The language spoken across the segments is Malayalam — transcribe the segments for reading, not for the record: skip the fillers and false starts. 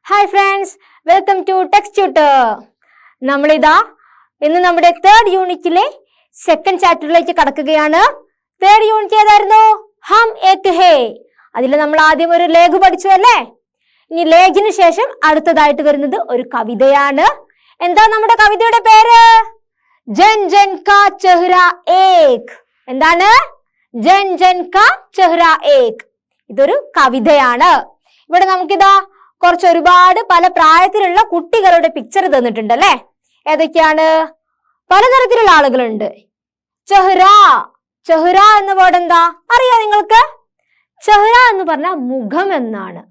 Hi friends, welcome to text tutor. നമ്മളിതാ ഇന്ന് നമ്മുടെ തേർഡ് യൂണിറ്റിലെ സെക്കൻഡ് ചാപ്റ്ററിലേക്ക് കടക്കുകയാണ്. തേർഡ് യൂണിറ്റ് ഏതായിരുന്നു? ഹം ഏക് ഹേ. അതിൽ നമ്മൾ ആദ്യം ഒരു ലേഖ് പഠിച്ചു അല്ലേ? ഇനി ലേഖിന് ശേഷം അടുത്തതായിട്ട് വരുന്നത് ഒരു കവിതയാണ്. എന്താ നമ്മുടെ കവിതയുടെ പേര്? ജൻ ജൻ കാ ചെഹ്റ ഏക്. എന്താണ്? ജൻ ജൻ കാ ചെഹ്റ ഏക്. ഇതൊരു കവിതയാണ്. ഇവിടെ നമുക്കിതാ ഒരുപാട് പല പ്രായത്തിലുള്ള കുട്ടികളുടെ പിക്ചർ തന്നിട്ടുണ്ട് അല്ലെ? ഏതൊക്കെയാണ്? പലതരത്തിലുള്ള ആളുകളുണ്ട്. ചെഹ്റ, ചെഹ്റ എന്ന വേർഡ് എന്താ അറിയാ നിങ്ങൾക്ക്? ചെഹ്റ എന്ന് പറഞ്ഞാൽ മുഖം എന്നാണ്.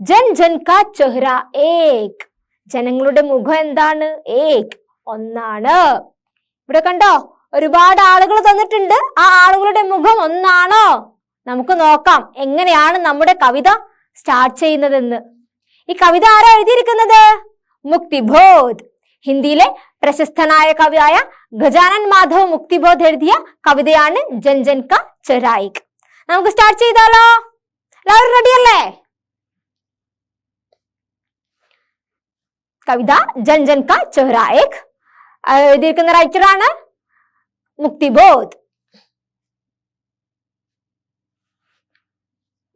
ജൻ ജൻ കാ ചെഹ്റ ഏക്. ജനങ്ങളുടെ മുഖം എന്താണ്? ഏക്, ഒന്നാണ്. ഇവിടെ കണ്ടോ, ഒരുപാട് ആളുകൾ തന്നിട്ടുണ്ട്. ആ ആളുകളുടെ മുഖം ഒന്നാണോ? നമുക്ക് നോക്കാം എങ്ങനെയാണ് നമ്മുടെ കവിത സ്റ്റാർട്ട് ചെയ്യുന്നതെന്ന്. ഈ കവിത ആരാ എഴുതിയിരിക്കുന്നത്? മുക്തിബോധ്. ഹിന്ദിയിലെ പ്രശസ്തനായ കവിയായ ഗജാനൻ മാധവ് മുക്തിബോധ് എഴുതിയ കവിതയാണ് ജൻ ജൻ കാ ചെഹ്റ ഏക്. നമുക്ക് സ്റ്റാർട്ട് ചെയ്താലോ? എല്ലാവരും റെഡിയല്ലേ? കവിത ജൻ ജൻ കാ ചെഹ്റ ഏക് എഴുതിയിരിക്കുന്ന റൈറ്ററാണ് മുക്തിബോധ്.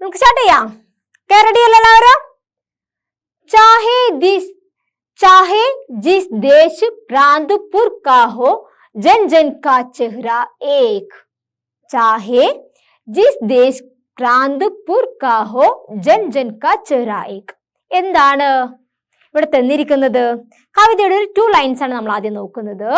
നമുക്ക് സ്റ്റാർട്ട് ചെയ്യാം. റെഡിയല്ലേ എല്ലാവരും? चाहे जिस देश प्रांतपुर का हो, जन जन का चेहरा एक. चाहे जिस देश प्रांतपुर का हो, जन जन का चेहरा एक. എന്താണ് ഇവിടെ തന്നിരിക്കുന്നത്? കവിതയുടെ ഒരു 2 ലൈൻസ് ആണ് നമ്മൾ ആദ്യം നോക്കുന്നത്.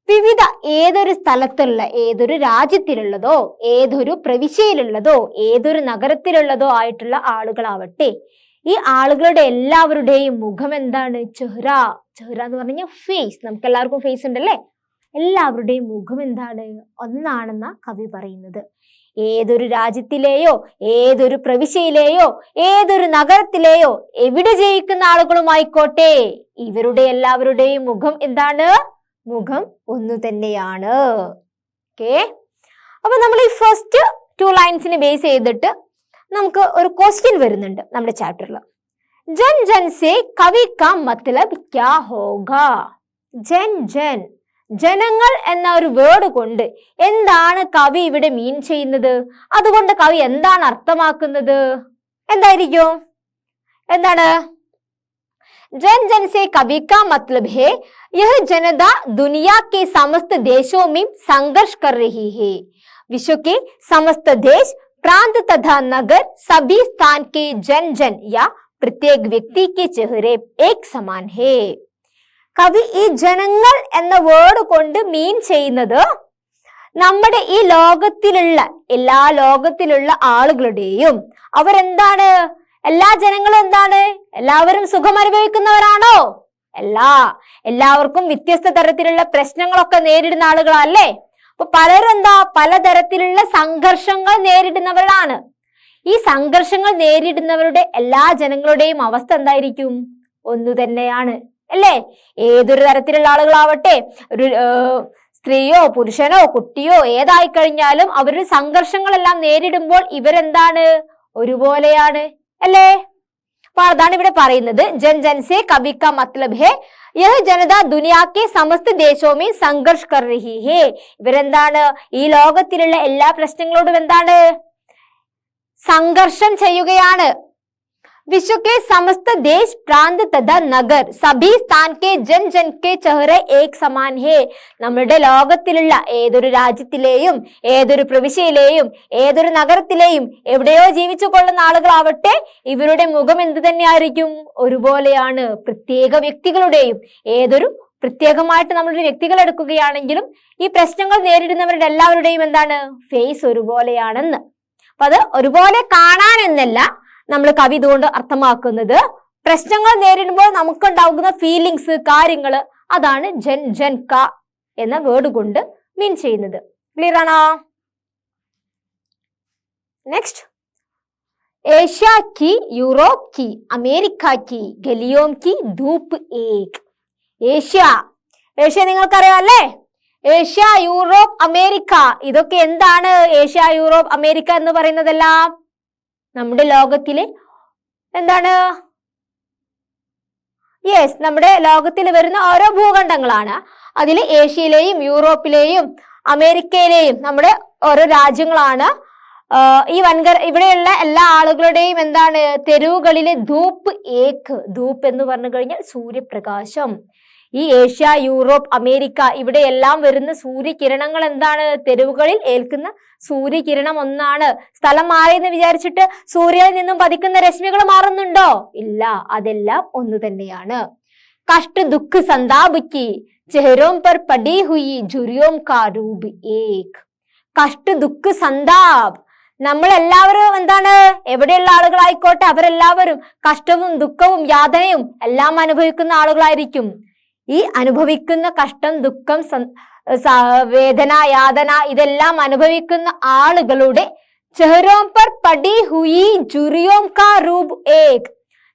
വിവിധ ഏതൊരു സ്ഥലത്തുള്ള, ഏതൊരു രാജ്യത്തിലുള്ളതോ, ഏതൊരു പ്രവിശ്യയിലുള്ളതോ, ഏതൊരു നഗരത്തിലുള്ളതോ ആയിട്ടുള്ള ആളുകളാവട്ടെ, ഈ ആളുകളുടെ എല്ലാവരുടെയും മുഖം എന്താണ്? ചെഹ്റ. ചെഹ്റ എന്ന് പറഞ്ഞു കഴിഞ്ഞാൽ ഫേസ്. നമുക്ക് എല്ലാവർക്കും ഫേസ് ഉണ്ടല്ലേ? എല്ലാവരുടെയും മുഖം എന്താണ്? ഒന്നാണെന്ന കവി പറയുന്നത്. ഏതൊരു രാജ്യത്തിലെയോ, ഏതൊരു പ്രവിശ്യയിലെയോ, ഏതൊരു നഗരത്തിലെയോ, എവിടെ ജയിക്കുന്ന ആളുകളുമായിക്കോട്ടെ, ഇവരുടെ എല്ലാവരുടെയും മുഖം എന്താണ്? മുഖം ഒന്നു തന്നെയാണ്. ഓക്കെ, അപ്പൊ നമ്മൾ ഈ ഫസ്റ്റ് 2 ലൈൻസിനെ ബേസ് ചെയ്തിട്ട് നമുക്ക് ഒരു ക്വസ്റ്റ്യൻ വരുന്നുണ്ട് നമ്മുടെ ചാപ്റ്ററിൽ. ജൻ ജൻ സേ കവി കാ മത്ലബ് ക്യാ ഹോഗാ? ജൻ ജൻ, ജനങ്ങൾ എന്ന ഒരു വേർഡ് കൊണ്ട് എന്താണ് കവി ഇവിടെ മീൻ ചെയ്യുന്നത്? അതുകൊണ്ട് കവി എന്താണ് അർത്ഥമാക്കുന്നത്? എന്തായിരിക്കും? എന്താണ്? जन जन से कवि का मतलब है यह जनता दुनिया के समस्त देशों में संघर्ष कर रही है. विश्व के समस्त देश, प्रांत तथा नगर, सभी स्थान के जन जन या प्रत्येक व्यक्ति के चेहरे एक समान है. കവി ഈ ജനങ്ങൾ എന്ന വേർഡ് കൊണ്ട് മീൻ ചെയ്യുന്നത് നമ്മുടെ ഈ ലോകത്തിലുള്ള ലോകത്തിലുള്ള ആളുകളുടെയും അവരെന്താണ്? എല്ലാ ജനങ്ങളും എന്താണ്? എല്ലാവരും സുഖം അനുഭവിക്കുന്നവരാണോ? എല്ലാവർക്കും വ്യത്യസ്ത തരത്തിലുള്ള പ്രശ്നങ്ങളൊക്കെ നേരിടുന്ന ആളുകളല്ലേ? അപ്പൊ പലരും എന്താ? പലതരത്തിലുള്ള സംഘർഷങ്ങൾ നേരിടുന്നവരാണ്. ഈ സംഘർഷങ്ങൾ നേരിടുന്നവരുടെ എല്ലാ ജനങ്ങളുടെയും അവസ്ഥ എന്തായിരിക്കും? ഒന്നു തന്നെയാണ് അല്ലേ? ഏതൊരു തരത്തിലുള്ള ആളുകളാവട്ടെ, ഒരു സ്ത്രീയോ പുരുഷനോ കുട്ടിയോ ഏതായി കഴിഞ്ഞാലും അവരുടെ സംഘർഷങ്ങളെല്ലാം നേരിടുമ്പോൾ ഇവരെന്താണ്? ഒരുപോലെയാണ് അല്ലേ? അപ്പൊ അതാണ് ഇവിടെ പറയുന്നത്. ജൻ ജൻ സേ കവി കാ മത്ലബ് ഹേ യഹ് ജനത ദുനിയാ കെ സമസ്ത ദേശോ മേ സംഘർഷ് കർ രഹി ഹേ. ഇവരെന്താണ്? ഈ ലോകത്തിലുള്ള എല്ലാ പ്രശ്നങ്ങളോടും എന്താണ്? സംഘർഷം ചെയ്യുകയാണ്. विश्व के समस्त देश, प्रांत तथा नगर, सभी स्थान के जन जन के चेहरे एक समान है. നമ്മുടെ ലോകത്തിലുള്ള ഏതൊരു രാജ്യത്തിലെയും, ഏതൊരു പ്രവിശ്യയിലെയും, ഏതൊരു നഗരത്തിലെയും, എവിടെയോ ജീവിച്ചു കൊള്ളുന്ന ആളുകളാവട്ടെ, ഇവരുടെ മുഖം എന്ത് തന്നെയായിരിക്കും? ഒരുപോലെയാണ്. പ്രത്യേക വ്യക്തികളുടെയും, ഏതൊരു പ്രത്യേകമായിട്ട് നമ്മളൊരു വ്യക്തികൾ എടുക്കുകയാണെങ്കിലും ഈ പ്രശ്നങ്ങൾ നേരിടുന്നവരുടെ എല്ലാവരുടെയും എന്താണ്? ഫേസ് ഒരുപോലെയാണെന്ന്. അപ്പൊ അത് ഒരുപോലെ കാണാൻ എന്നല്ല നമ്മൾ കവി ഇതുകൊണ്ട് അർത്ഥമാക്കുന്നത്. പ്രശ്നങ്ങൾ നേരിടുമ്പോൾ നമുക്കുണ്ടാകുന്ന ഫീലിങ്സ്, കാര്യങ്ങള്, അതാണ് ജൻ ജൻ കാ എന്ന വേർഡ് കൊണ്ട് മീൻ ചെയ്യുന്നത്. ക്ലിയർ ആണോ? നെക്സ്റ്റ്, ഏഷ്യ की, യൂറോപ്പ് की, അമേരിക്ക की, ഗലിയോം की धूप एक. ഏഷ്യ നിങ്ങൾക്കറിയാം അല്ലേ? ഏഷ്യ, യൂറോപ്പ്, അമേരിക്ക, ഇതൊക്കെ എന്താണ്? ഏഷ്യ, യൂറോപ്പ്, അമേരിക്ക എന്ന് പറയുന്നതെല്ലാം നമ്മുടെ ലോകത്തിലെ എന്താണ്? യെസ്, നമ്മുടെ ലോകത്തിൽ വരുന്ന ഓരോ ഭൂഖണ്ഡങ്ങളാണ്. അതിൽ ഏഷ്യയിലെയും യൂറോപ്പിലെയും അമേരിക്കയിലെയും നമ്മുടെ ഓരോ രാജ്യങ്ങളാണ്. ഈ ഇവിടെയുള്ള എല്ലാ ആളുകളുടെയും എന്താണ് തെരുവുകളിലെ ധൂപ്പ് ഏക്ക്. ധൂപ്പ് എന്ന് പറഞ്ഞു കഴിഞ്ഞാൽ സൂര്യപ്രകാശം. ഈ ഏഷ്യ, യൂറോപ്പ്, അമേരിക്ക ഇവിടെയെല്ലാം വരുന്ന സൂര്യകിരണങ്ങൾ എന്താണ് തെരുവുകളിൽ ഏൽക്കുന്ന സൂര്യകിരണം ഒന്നാണ്. സ്ഥലം മാറിയെന്ന് വിചാരിച്ചിട്ട് സൂര്യനിൽ നിന്നും പതിക്കുന്ന രശ്മികൾ മാറുന്നുണ്ടോ? ഇല്ല, അതെല്ലാം ഒന്ന് തന്നെയാണ്. കഷ്ട ദുഃഖ സന്താപ് ചെഹരോം പർ പടി ഹുയി ജുരിയോം കാ രൂപ് ഏക്. കഷ്ട ദുഃഖ സന്താപ്, നമ്മൾ എല്ലാവരും എന്താണ് എവിടെയുള്ള ആളുകളായിക്കോട്ടെ അവരെല്ലാവരും കഷ്ടവും ദുഃഖവും യാതനയും എല്ലാം അനുഭവിക്കുന്ന ആളുകളായിരിക്കും. ഈ അനുഭവിക്കുന്ന കഷ്ടം, ദുഃഖം, വേദന, യാതന ഇതെല്ലാം അനുഭവിക്കുന്ന ആളുകളുടെ ചെഹരോം പർ പടി ഹുയി ജുരിയോം കാ രൂപ് ഏക്.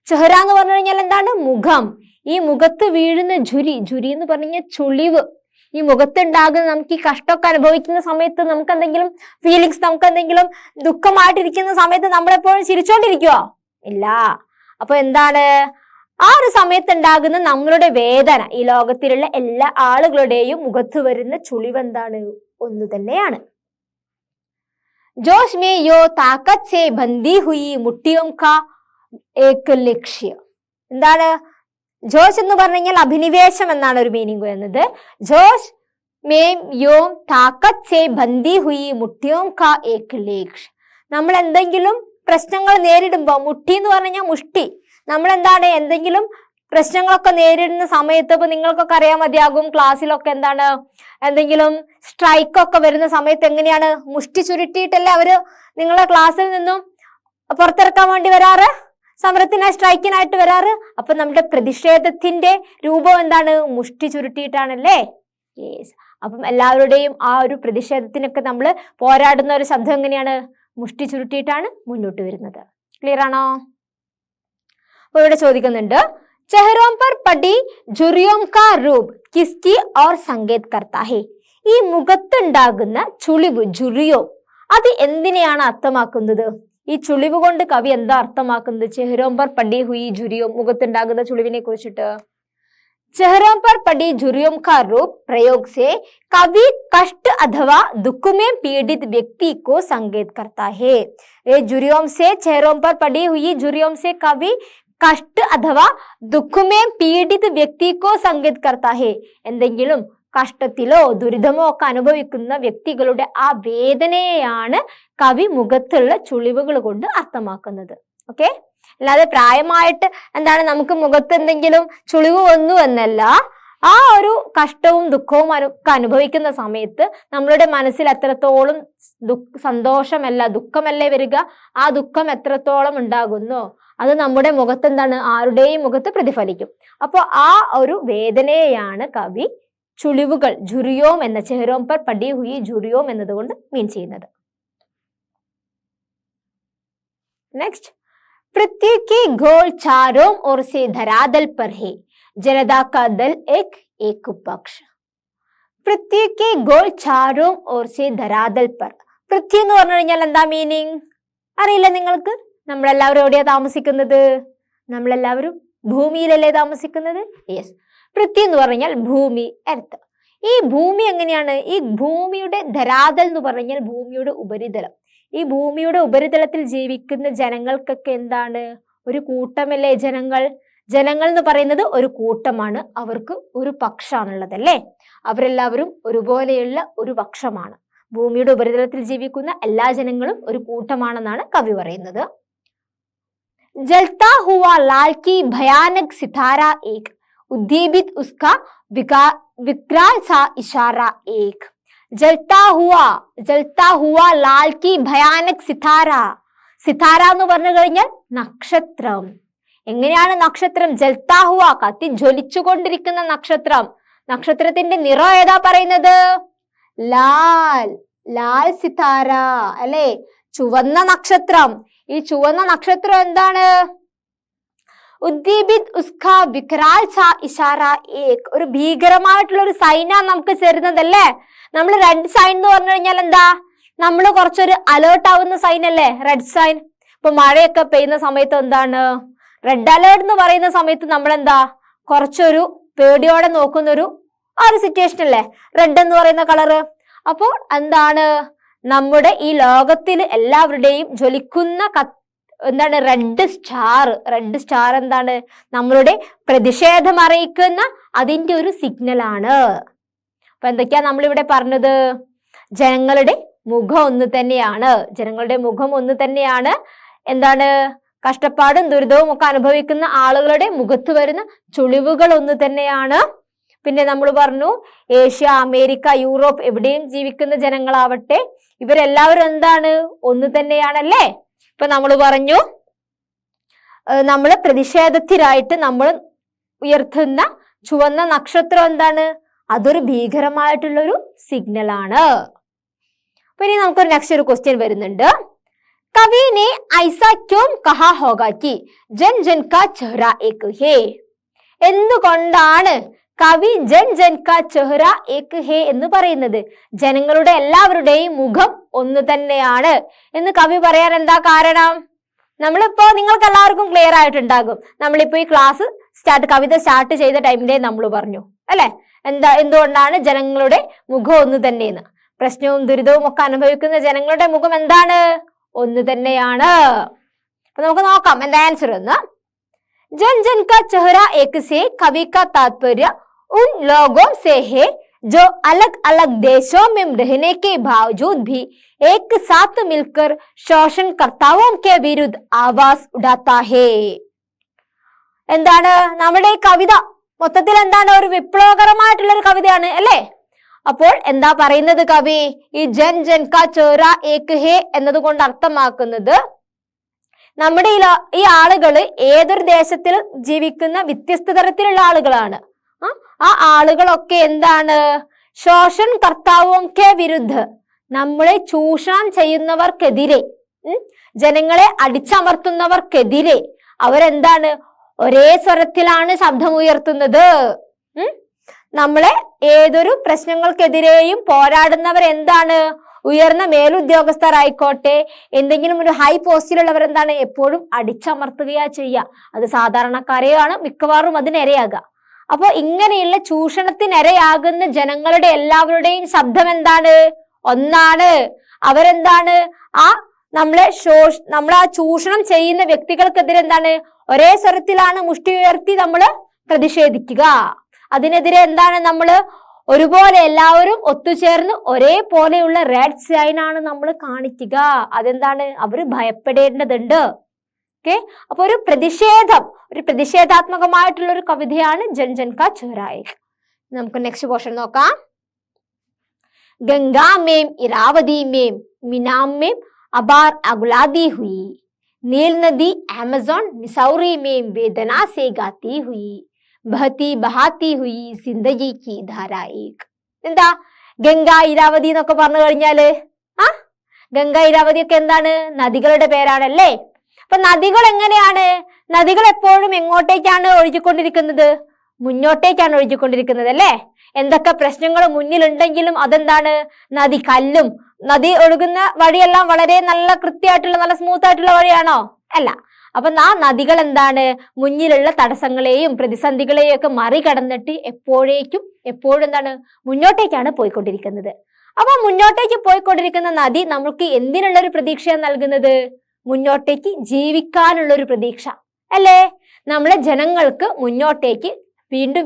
ചെഹറ എന്ന് പറഞ്ഞു കഴിഞ്ഞാൽ എന്താണ്? മുഖം. ഈ മുഖത്ത് വീഴുന്ന ജുരി എന്ന് പറഞ്ഞു കഴിഞ്ഞാൽ ചുളിവ്. ഈ മുഖത്തുണ്ടാകുന്ന നമുക്ക് ഈ കഷ്ടമൊക്കെ അനുഭവിക്കുന്ന സമയത്ത് നമുക്ക് എന്തെങ്കിലും ഫീലിങ്സ്, നമുക്ക് എന്തെങ്കിലും ദുഃഖമായിട്ടിരിക്കുന്ന സമയത്ത് നമ്മളെപ്പോഴും ചിരിച്ചോണ്ടിരിക്കുവോ? ഇല്ല. അപ്പൊ എന്താണ് ആ ഒരു സമയത്ത് ഉണ്ടാകുന്ന നമ്മളുടെ വേദന? ഈ ലോകത്തിലുള്ള എല്ലാ ആളുകളുടെയും മുഖത്ത് വരുന്ന ചുളിവ് എന്താണ്? ഒന്ന് തന്നെയാണ്. ജോഷ് മേ യോ താക്കത്ത് സേ ബന്ദി ഹുയി മുട്ടിയോം കാ ഏക് ലക്ഷ്യ. എന്താണ് ജോഷ് എന്ന് പറഞ്ഞു കഴിഞ്ഞാൽ അഭിനിവേശം എന്നാണ് ഒരു മീനിങ് വരുന്നത്. ജോഷ് മേം യോം താക്കത്ത് സേ ബന്ദി ഹുയി മുട്ടിയോം കാ ഏക് ലക്ഷ്യ. നമ്മൾ എന്തെങ്കിലും പ്രശ്നങ്ങൾ നേരിടുമ്പോൾ, മുട്ടി എന്ന് പറഞ്ഞു കഴിഞ്ഞാൽ മുഷ്ടി, നമ്മൾ എന്താണ് എന്തെങ്കിലും പ്രശ്നങ്ങളൊക്കെ നേരിടുന്ന സമയത്ത്, ഇപ്പൊ നിങ്ങൾക്കൊക്കെ അറിയാൻ മതിയാകും ക്ലാസ്സിലൊക്കെ എന്താണ് എന്തെങ്കിലും സ്ട്രൈക്കൊക്കെ വരുന്ന സമയത്ത് എങ്ങനെയാണ് മുഷ്ടി ചുരുട്ടിയിട്ടല്ലേ അവര് നിങ്ങളെ ക്ലാസ്സിൽ നിന്നും പുറത്തിറക്കാൻ വേണ്ടി വരാറ്, സമരത്തിനായി സ്ട്രൈക്കിനായിട്ട് വരാറ്. അപ്പൊ നമ്മുടെ പ്രതിഷേധത്തിന്റെ രൂപം എന്താണ്? മുഷ്ടി ചുരുട്ടിയിട്ടാണല്ലേ. യെസ്. അപ്പം എല്ലാവരുടെയും ആ ഒരു പ്രതിഷേധത്തിനൊക്കെ നമ്മൾ പോരാടുന്ന ഒരു ശബ്ദം എങ്ങനെയാണ്? മുഷ്ടി ചുരുട്ടിയിട്ടാണ് മുന്നോട്ട് വരുന്നത്. ക്ലിയർ ആണോ? അപ്പൊ ഇവിടെ ചോദിക്കുന്നുണ്ട്, ചെഹരോം പർ പടി ജുരിയോം കാ രൂപ് കിസ്കി ഓർ സങ്കേത് കർത്താ ഹേ. ഈ മുഖത്തുണ്ടാകുന്ന ചുളിവ് ജുറിയോ അത് എന്തിനെയാണ് അർത്ഥമാക്കുന്നത്? ഈ ചുളിവ് കൊണ്ട് കവി എന്താ അർത്ഥമാക്കുന്നത്? ചെഹരോം പർ പടി ഹുയി ജുരിയോ, മുഖത്തുണ്ടാകുന്ന ചുളിവിനെ കുറിച്ചിട്ട്. ചെഹരോം പർ പടി ജുരിയോം കാ രൂപ് പ്രयोग से कवि कष्ट अथवा दुख में पीड़ित व्यक्ति को संकेत करता है. ये जुरियोम से चेहरों पर पड़ी हुई जुरियोम से कवि कष्ट अथवा दुख में पीड़ित व्यक्ति को संकेत करता है. എന്തെങ്കിലും കഷ്ടത്തിലോ ദുരിതമോ ഒക്കെ അനുഭവിക്കുന്ന വ്യക്തികളുടെ ആ വേദനയെയാണ് കവി മുഖത്തുള്ള ചുളിവുകൾ കൊണ്ട് അർത്ഥമാക്കുന്നത്. ഓക്കെ, അല്ലാതെ പ്രായമായിട്ട് എന്താണ് നമുക്ക് മുഖത്ത് എന്തെങ്കിലും ചുളിവ് വന്നു എന്നല്ല. ആ ഒരു കഷ്ടവും ദുഃഖവും ഒക്കെ അനുഭവിക്കുന്ന സമയത്ത് നമ്മളുടെ മനസ്സിൽ എത്രത്തോളം സന്തോഷമല്ല ദുഃഖമല്ലേ വരിക, ആ ദുഃഖം എത്രത്തോളം ഉണ്ടാകുന്നോ അത് നമ്മുടെ മുഖത്ത് എന്താണ് ആരുടെയും മുഖത്ത് പ്രതിഫലിക്കും. അപ്പൊ ആ ഒരു വേദനയെയാണ് കവി ചുളിവുകൾ ജുരിയോം എന്ന ചെഹരോം പർ പടി ഹുയി ജുരിയോം എന്നതുകൊണ്ട് മീൻ ചെയ്യുന്നത്. നെക്സ്റ്റ്, पृथ्वी की गोल चारों ओर से धरातल पर है, जनता का दल एक पक्ष. पृथ्वी की गोल चारों ओर से धरातल पर. പൃഥ്വി എന്ന് പറഞ്ഞു കഴിഞ്ഞാൽ എന്താ മീനിങ് അറിയില്ല നിങ്ങൾക്ക്? നമ്മളെല്ലാവരും എവിടെയാ താമസിക്കുന്നത്? നമ്മളെല്ലാവരും ഭൂമിയിലല്ലേ താമസിക്കുന്നത്? യെസ്. പൃഥ്വി എന്ന് പറഞ്ഞാൽ ഭൂമി, എർത്ത്. ഈ ഭൂമി എങ്ങനെയാണ്? ഈ ഭൂമിയുടെ ധരാതൽ എന്ന് പറഞ്ഞാൽ ഭൂമിയുടെ ഉപരിതലം. ഈ ഭൂമിയുടെ ഉപരിതലത്തിൽ ജീവിക്കുന്ന ജനങ്ങൾക്കൊക്കെ എന്താണ്? ഒരു കൂട്ടമല്ലേ ജനങ്ങൾ? ജനങ്ങൾ എന്ന് പറയുന്നത് ഒരു കൂട്ടമാണ്, അവർക്ക് ഒരു പക്ഷാണുള്ളത് അല്ലേ? അവരെല്ലാവരും ഒരുപോലെയുള്ള ഒരു പക്ഷമാണ്. ഭൂമിയുടെ ഉപരിതലത്തിൽ ജീവിക്കുന്ന എല്ലാ ജനങ്ങളും ഒരു കൂട്ടമാണെന്നാണ് കവി പറയുന്നത്. ജൽത്താ ഹുവാ ലാൽ കി ഭയാനക് സിതാര ഏക്, ഉദ്ദീപിത് ഉസ്കാ വിക്രാൽ സാ ഇഷാര ഏക്. ജൽത്താ ഹുവാ ലാൽ കി ഭയാനക് സിതാര. സിതാര എന്ന് പറഞ്ഞു കഴിഞ്ഞാൽ നക്ഷത്രം. എങ്ങനെയാണ് നക്ഷത്രം? ജൽത്താ ഹുവ, കത്തി ജ്വലിച്ചുകൊണ്ടിരിക്കുന്ന നക്ഷത്രം. നക്ഷത്രത്തിന്റെ നിറം ഏതാ പറയുന്നത്? ലാൽ, ലാൽ സിതാര അല്ലെ? ചുവന്ന നക്ഷത്രം. ഈ ചുവന്ന നക്ഷത്രം എന്താണ്? ഉദ്ദീപിത് ഉസ്കാ വിക്രാൽ സാ ഇഷാര ഏക്. ഒരു ഭീകരമായിട്ടുള്ള ഒരു സൈനാണ് നമുക്ക് ചേരുന്നതല്ലേ? നമ്മൾ റെഡ് സൈൻ എന്ന് പറഞ്ഞു കഴിഞ്ഞാൽ എന്താ? നമ്മൾ കുറച്ചൊരു അലേർട്ട് ആവുന്ന സൈൻ അല്ലേ റെഡ് സൈൻ? ഇപ്പൊ മഴയൊക്കെ പെയ്യുന്ന സമയത്ത് എന്താണ്? റെഡ് അലേർട്ട് എന്ന് പറയുന്ന സമയത്ത് നമ്മൾ എന്താ? കുറച്ചൊരു പേടിയോടെ നോക്കുന്നൊരു ആ ഒരു സിറ്റുവേഷൻ അല്ലേ റെഡ് എന്ന് പറയുന്ന കളറ്. അപ്പോൾ എന്താണ് നമ്മുടെ ഈ ലോകത്തിൽ എല്ലാവരുടെയും ജ്വലിക്കുന്ന എന്താണ് റെഡ് സ്റ്റാർ എന്താണ് നമ്മളുടെ പ്രതിഷേധം അറിയിക്കുന്ന അതിന്റെ ഒരു സിഗ്നൽ ആണ്. അപ്പൊ എന്തൊക്കെയാ നമ്മളിവിടെ പറഞ്ഞത്? ജനങ്ങളുടെ മുഖം ഒന്ന് തന്നെയാണ്. എന്താണ് കഷ്ടപ്പാടും ദുരിതവും ഒക്കെ അനുഭവിക്കുന്ന ആളുകളുടെ മുഖത്ത് വരുന്ന ചുളിവുകൾ ഒന്ന് തന്നെയാണ്. പിന്നെ നമ്മൾ പറഞ്ഞു ഏഷ്യ, അമേരിക്ക, യൂറോപ്പ് എവിടെയും ജീവിക്കുന്ന ജനങ്ങളാവട്ടെ ഇവരെല്ലാവരും എന്താണ് ഒന്ന് തന്നെയാണല്ലേ. ഇപ്പൊ നമ്മൾ പറഞ്ഞു നമ്മൾ പ്രതിഷേധത്തിനായിട്ട് നമ്മൾ ഉയർത്തുന്ന ചുവന്ന നക്ഷത്രം എന്താണ്? അതൊരു ഭീകരമായിട്ടുള്ളൊരു സിഗ്നൽ ആണ്. അപ്പൊ ഇനി നമുക്കൊരു നെക്സ്റ്റ് ഒരു ക്വസ്റ്റ്യൻ വരുന്നുണ്ട്. कवि ने ऐसा क्यों कहा होगा कि जन जन का चेहरा एक है? എന്തുകൊണ്ടാണ് കവി ജൻ ജൻ കാ ചെഹ്റ ഏക് ഹേ എന്ന് പറയുന്നത്? ജനങ്ങളുടെ എല്ലാവരുടെയും മുഖം ഒന്ന് തന്നെയാണ് എന്ന് കവി പറയാൻ എന്താ കാരണം? നമ്മളിപ്പോ നിങ്ങൾക്ക് എല്ലാവർക്കും ക്ലിയർ ആയിട്ടുണ്ടാകും. നമ്മളിപ്പോ ഈ ക്ലാസ് കവിത സ്റ്റാർട്ട് ചെയ്ത ടൈമിലേ നമ്മൾ പറഞ്ഞു അല്ലെ എന്തുകൊണ്ടാണ് ജനങ്ങളുടെ മുഖം ഒന്ന് തന്നെയെന്ന്. പ്രശ്നവും ദുരിതവും ഒക്കെ അനുഭവിക്കുന്ന ജനങ്ങളുടെ മുഖം എന്താണ്? ഒന്ന് തന്നെയാണ്. അപ്പൊ നമുക്ക് നോക്കാം എന്താ ആൻസർ എന്ന്. जन जन का चेहरा एक से कवि का तात्पर्य उन लोगों से है जो अलग अलग देशों में रहने के बावजूद भी एक साथ मिलकर शोषणकर्ताओं के विरुद्ध आवाज उठाता है. എന്താണ് നമ്മുടെ ഈ കവിത മൊത്തത്തിൽ എന്താണ്? ഒരു വിപ്ലവകരമായിട്ടുള്ള ഒരു കവിതയാണ് അല്ലേ? അപ്പോൾ എന്താ പറയുന്നത് കവി? ഈ ജൻ ജൻ കാ ചെഹ്റ ഏക് ഹേ എന്നതുകൊണ്ട് അർത്ഥമാക്കുന്നത് നമ്മുടെ ഈ ആളുകള് ഏതൊരു ദേശത്തിൽ ജീവിക്കുന്ന വ്യത്യസ്ത തരത്തിലുള്ള ആളുകളാണ്. ആ ആളുകളൊക്കെ എന്താണ്? ശോഷൺ കർത്താവും കെ വിരുദ്ധ നമ്മളെ ചൂഷണം ചെയ്യുന്നവർക്കെതിരെ, ജനങ്ങളെ അടിച്ചമർത്തുന്നവർക്കെതിരെ അവരെന്താണ്? ഒരേ സ്വരത്തിലാണ് ശബ്ദമുയർത്തുന്നത്. നമ്മളെ ഏതൊരു പ്രശ്നങ്ങൾക്കെതിരെയും പോരാടുന്നവർ എന്താണ്? ഉയർന്ന മേലുദ്യോഗസ്ഥരായിക്കോട്ടെ എന്തെങ്കിലും ഒരു ഹൈ പോസ്റ്റിലുള്ളവർ എന്താണ്? എപ്പോഴും അടിച്ചമർത്തുകയാ ചെയ്യുക. അത് സാധാരണക്കാരെയാണ് മിക്കവാറും അതിനിരയാകുക. അപ്പൊ ഇങ്ങനെയുള്ള ചൂഷണത്തിനിരയാകുന്ന ജനങ്ങളുടെ എല്ലാവരുടെയും ശബ്ദം എന്താണ്? ഒന്നാണ്. അവരെന്താണ്? നമ്മളെ ചൂഷണം ചെയ്യുന്ന വ്യക്തികൾക്കെതിരെ എന്താണ്? ഒരേ സ്വരത്തിലാണ് മുഷ്ടി ഉയർത്തി നമ്മൾ പ്രതിഷേധിക്കുക. അതിനെതിരെ എന്താണ്? നമ്മള് ഒരുപോലെ എല്ലാവരും ഒത്തുചേർന്ന് ഒരേപോലെയുള്ള റെഡ് സൈൻ ആണ് നമ്മൾ കാണിക്കുക. അതെന്താണ്? അവര് ഭയപ്പെടേണ്ടതുണ്ട്. ഓക്കെ, അപ്പൊ ഒരു പ്രതിഷേധാത്മകമായിട്ടുള്ള ഒരു കവിതയാണ് ജൻ ജൻ കാ ചെഹ്റ ഏക്. നമുക്ക് നെക്സ്റ്റ് പോർഷൻ നോക്കാം. ഗംഗാ മേം ഇരാവതി മേം മിനാം മേം അബാർ അഗുലാदी हुई, नील नदी अमेज़न मिसौरी में वेदना से गाती हुई, ബഹത്തി ബഹാത്തി ഹുയി സിന്ദഗി കി ധാര ഏക്. എന്താ ഗംഗ ഇരാവതി എന്നൊക്കെ പറഞ്ഞു കഴിഞ്ഞാല് ഗംഗ ഇരാവതി ഒക്കെ എന്താണ്? നദികളുടെ പേരാണല്ലേ. അപ്പൊ നദികൾ എങ്ങനെയാണ്? നദികൾ എപ്പോഴും എങ്ങോട്ടേക്കാണ് ഒഴുകിക്കൊണ്ടിരിക്കുന്നത്? മുന്നോട്ടേക്കാണ് ഒഴുകിക്കൊണ്ടിരിക്കുന്നത് അല്ലേ. എന്തൊക്കെ പ്രശ്നങ്ങൾ മുന്നിലുണ്ടെങ്കിലും അതെന്താണ്? നദി ഒഴുകുന്ന വഴിയെല്ലാം വളരെ നല്ല കൃത്യമായിട്ടുള്ള നല്ല സ്മൂത്ത് ആയിട്ടുള്ള വഴിയാണോ? അല്ല. അപ്പൊ ആ നദികൾ എന്താണ്? മുന്നിലുള്ള തടസ്സങ്ങളെയും പ്രതിസന്ധികളെയും ഒക്കെ മറികടന്നിട്ട് എപ്പോഴും എന്താണ്? മുന്നോട്ടേക്കാണ് പോയിക്കൊണ്ടിരിക്കുന്നത്. അപ്പൊ മുന്നോട്ടേക്ക് പോയിക്കൊണ്ടിരിക്കുന്ന നദി നമുക്ക് എന്തിനുള്ള ഒരു പ്രതീക്ഷയാണ് നൽകുന്നത്? മുന്നോട്ടേക്ക് ജീവിക്കാനുള്ള ഒരു പ്രതീക്ഷ അല്ലേ. നമ്മളെ ജനങ്ങൾക്ക് മുന്നോട്ടേക്ക്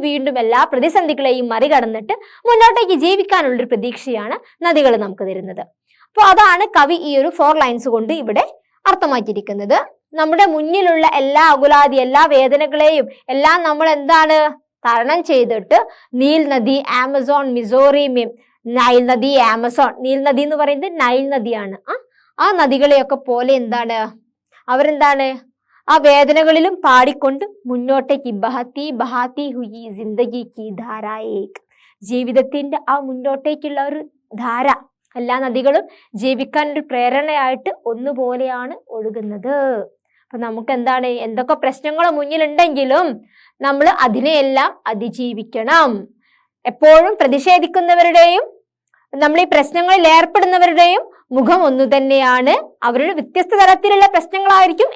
വീണ്ടും എല്ലാ പ്രതിസന്ധികളെയും മറികടന്നിട്ട് മുന്നോട്ടേക്ക് ജീവിക്കാനുള്ളൊരു പ്രതീക്ഷയാണ് നദികൾ നമുക്ക് തരുന്നത്. അപ്പൊ അതാണ് കവി ഈ ഒരു 4 ലൈൻസ് കൊണ്ട് ഇവിടെ അർത്ഥമാക്കിയിരിക്കുന്നത്. നമ്മുടെ മുന്നിലുള്ള എല്ലാ അകുലാതി, എല്ലാ വേദനകളെയും എല്ലാം നമ്മൾ എന്താണ് തരണം ചെയ്തിട്ട് നീൽ നദി, ആമസോൺ, മിസോറി, നൈൽ നദി, ആമസോൺ, നീൽ നദി എന്ന് പറയുന്നത് നൈൽ നദിയാണ്. ആ നദികളെയൊക്കെ പോലെ എന്താണ് അവരെന്താണ് ആ വേദനകളിലും പാടിക്കൊണ്ട് മുന്നോട്ടേക്ക് ബഹത്തി ബഹാത്തി ഹുയി ജിന്ദഗി കി ധാര ഏക്, ജീവിതത്തിന്റെ ആ മുന്നോട്ടേക്കുള്ള ഒരു ധാര, എല്ലാ നദികളും ജീവിക്കാൻ ഒരു പ്രേരണയായിട്ട് ഒന്നുപോലെയാണ് ഒഴുകുന്നത്. അപ്പൊ നമുക്ക് എന്താണ്? എന്തൊക്കെ പ്രശ്നങ്ങൾ മുന്നിലുണ്ടെങ്കിലും നമ്മൾ അതിനെയെല്ലാം അതിജീവിക്കണം. എപ്പോഴും പ്രതിഷേധിക്കുന്നവരുടെയും നമ്മൾ ഈ പ്രശ്നങ്ങളിൽ ഏർപ്പെടുന്നവരുടെയും മുഖം ഒന്നു തന്നെയാണ്. അവരുടെ വ്യത്യസ്ത തരത്തിലുള്ള പ്രശ്നങ്ങളായിരിക്കും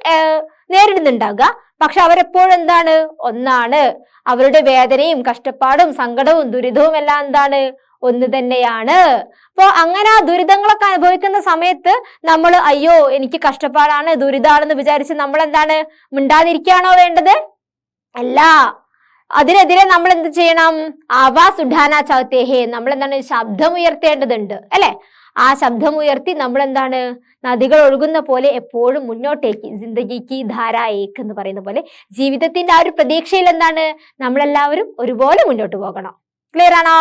നേരിടുന്നുണ്ടാകുക. പക്ഷെ അവരെപ്പോഴും എന്താണ്? ഒന്നാണ്. അവരുടെ വേദനയും കഷ്ടപ്പാടും സങ്കടവും ദുരിതവും എല്ലാം എന്താണ്? ഒന്ന് തന്നെയാണ്. അപ്പൊ അങ്ങനെ ആ ദുരിതങ്ങളൊക്കെ അനുഭവിക്കുന്ന സമയത്ത് നമ്മൾ അയ്യോ എനിക്ക് കഷ്ടപ്പാടാണ് ദുരിതാണെന്ന് വിചാരിച്ച് നമ്മൾ എന്താണ്? മിണ്ടാതിരിക്കുകയാണോ വേണ്ടത്? അല്ല. അതിനെതിരെ നമ്മൾ എന്ത് ചെയ്യണം? ആവാസ് ഉഠാന ചാഹത്തെ ഹേ, നമ്മൾ എന്താണ്? ശബ്ദം ഉയർത്തേണ്ടതുണ്ട് അല്ലെ? ആ ശബ്ദം ഉയർത്തി നമ്മൾ എന്താണ്? നദികൾ ഒഴുകുന്ന പോലെ എപ്പോഴും മുന്നോട്ടേക്ക്, ജിന്ദഗിക്ക് ധാര ഏക്ക് എന്ന് പറയുന്ന പോലെ ജീവിതത്തിന്റെ ആ ഒരു പ്രതീക്ഷയിൽ എന്താണ്? നമ്മളെല്ലാവരും ഒരുപോലെ മുന്നോട്ട് പോകണം. ക്ലിയർ ആണോ?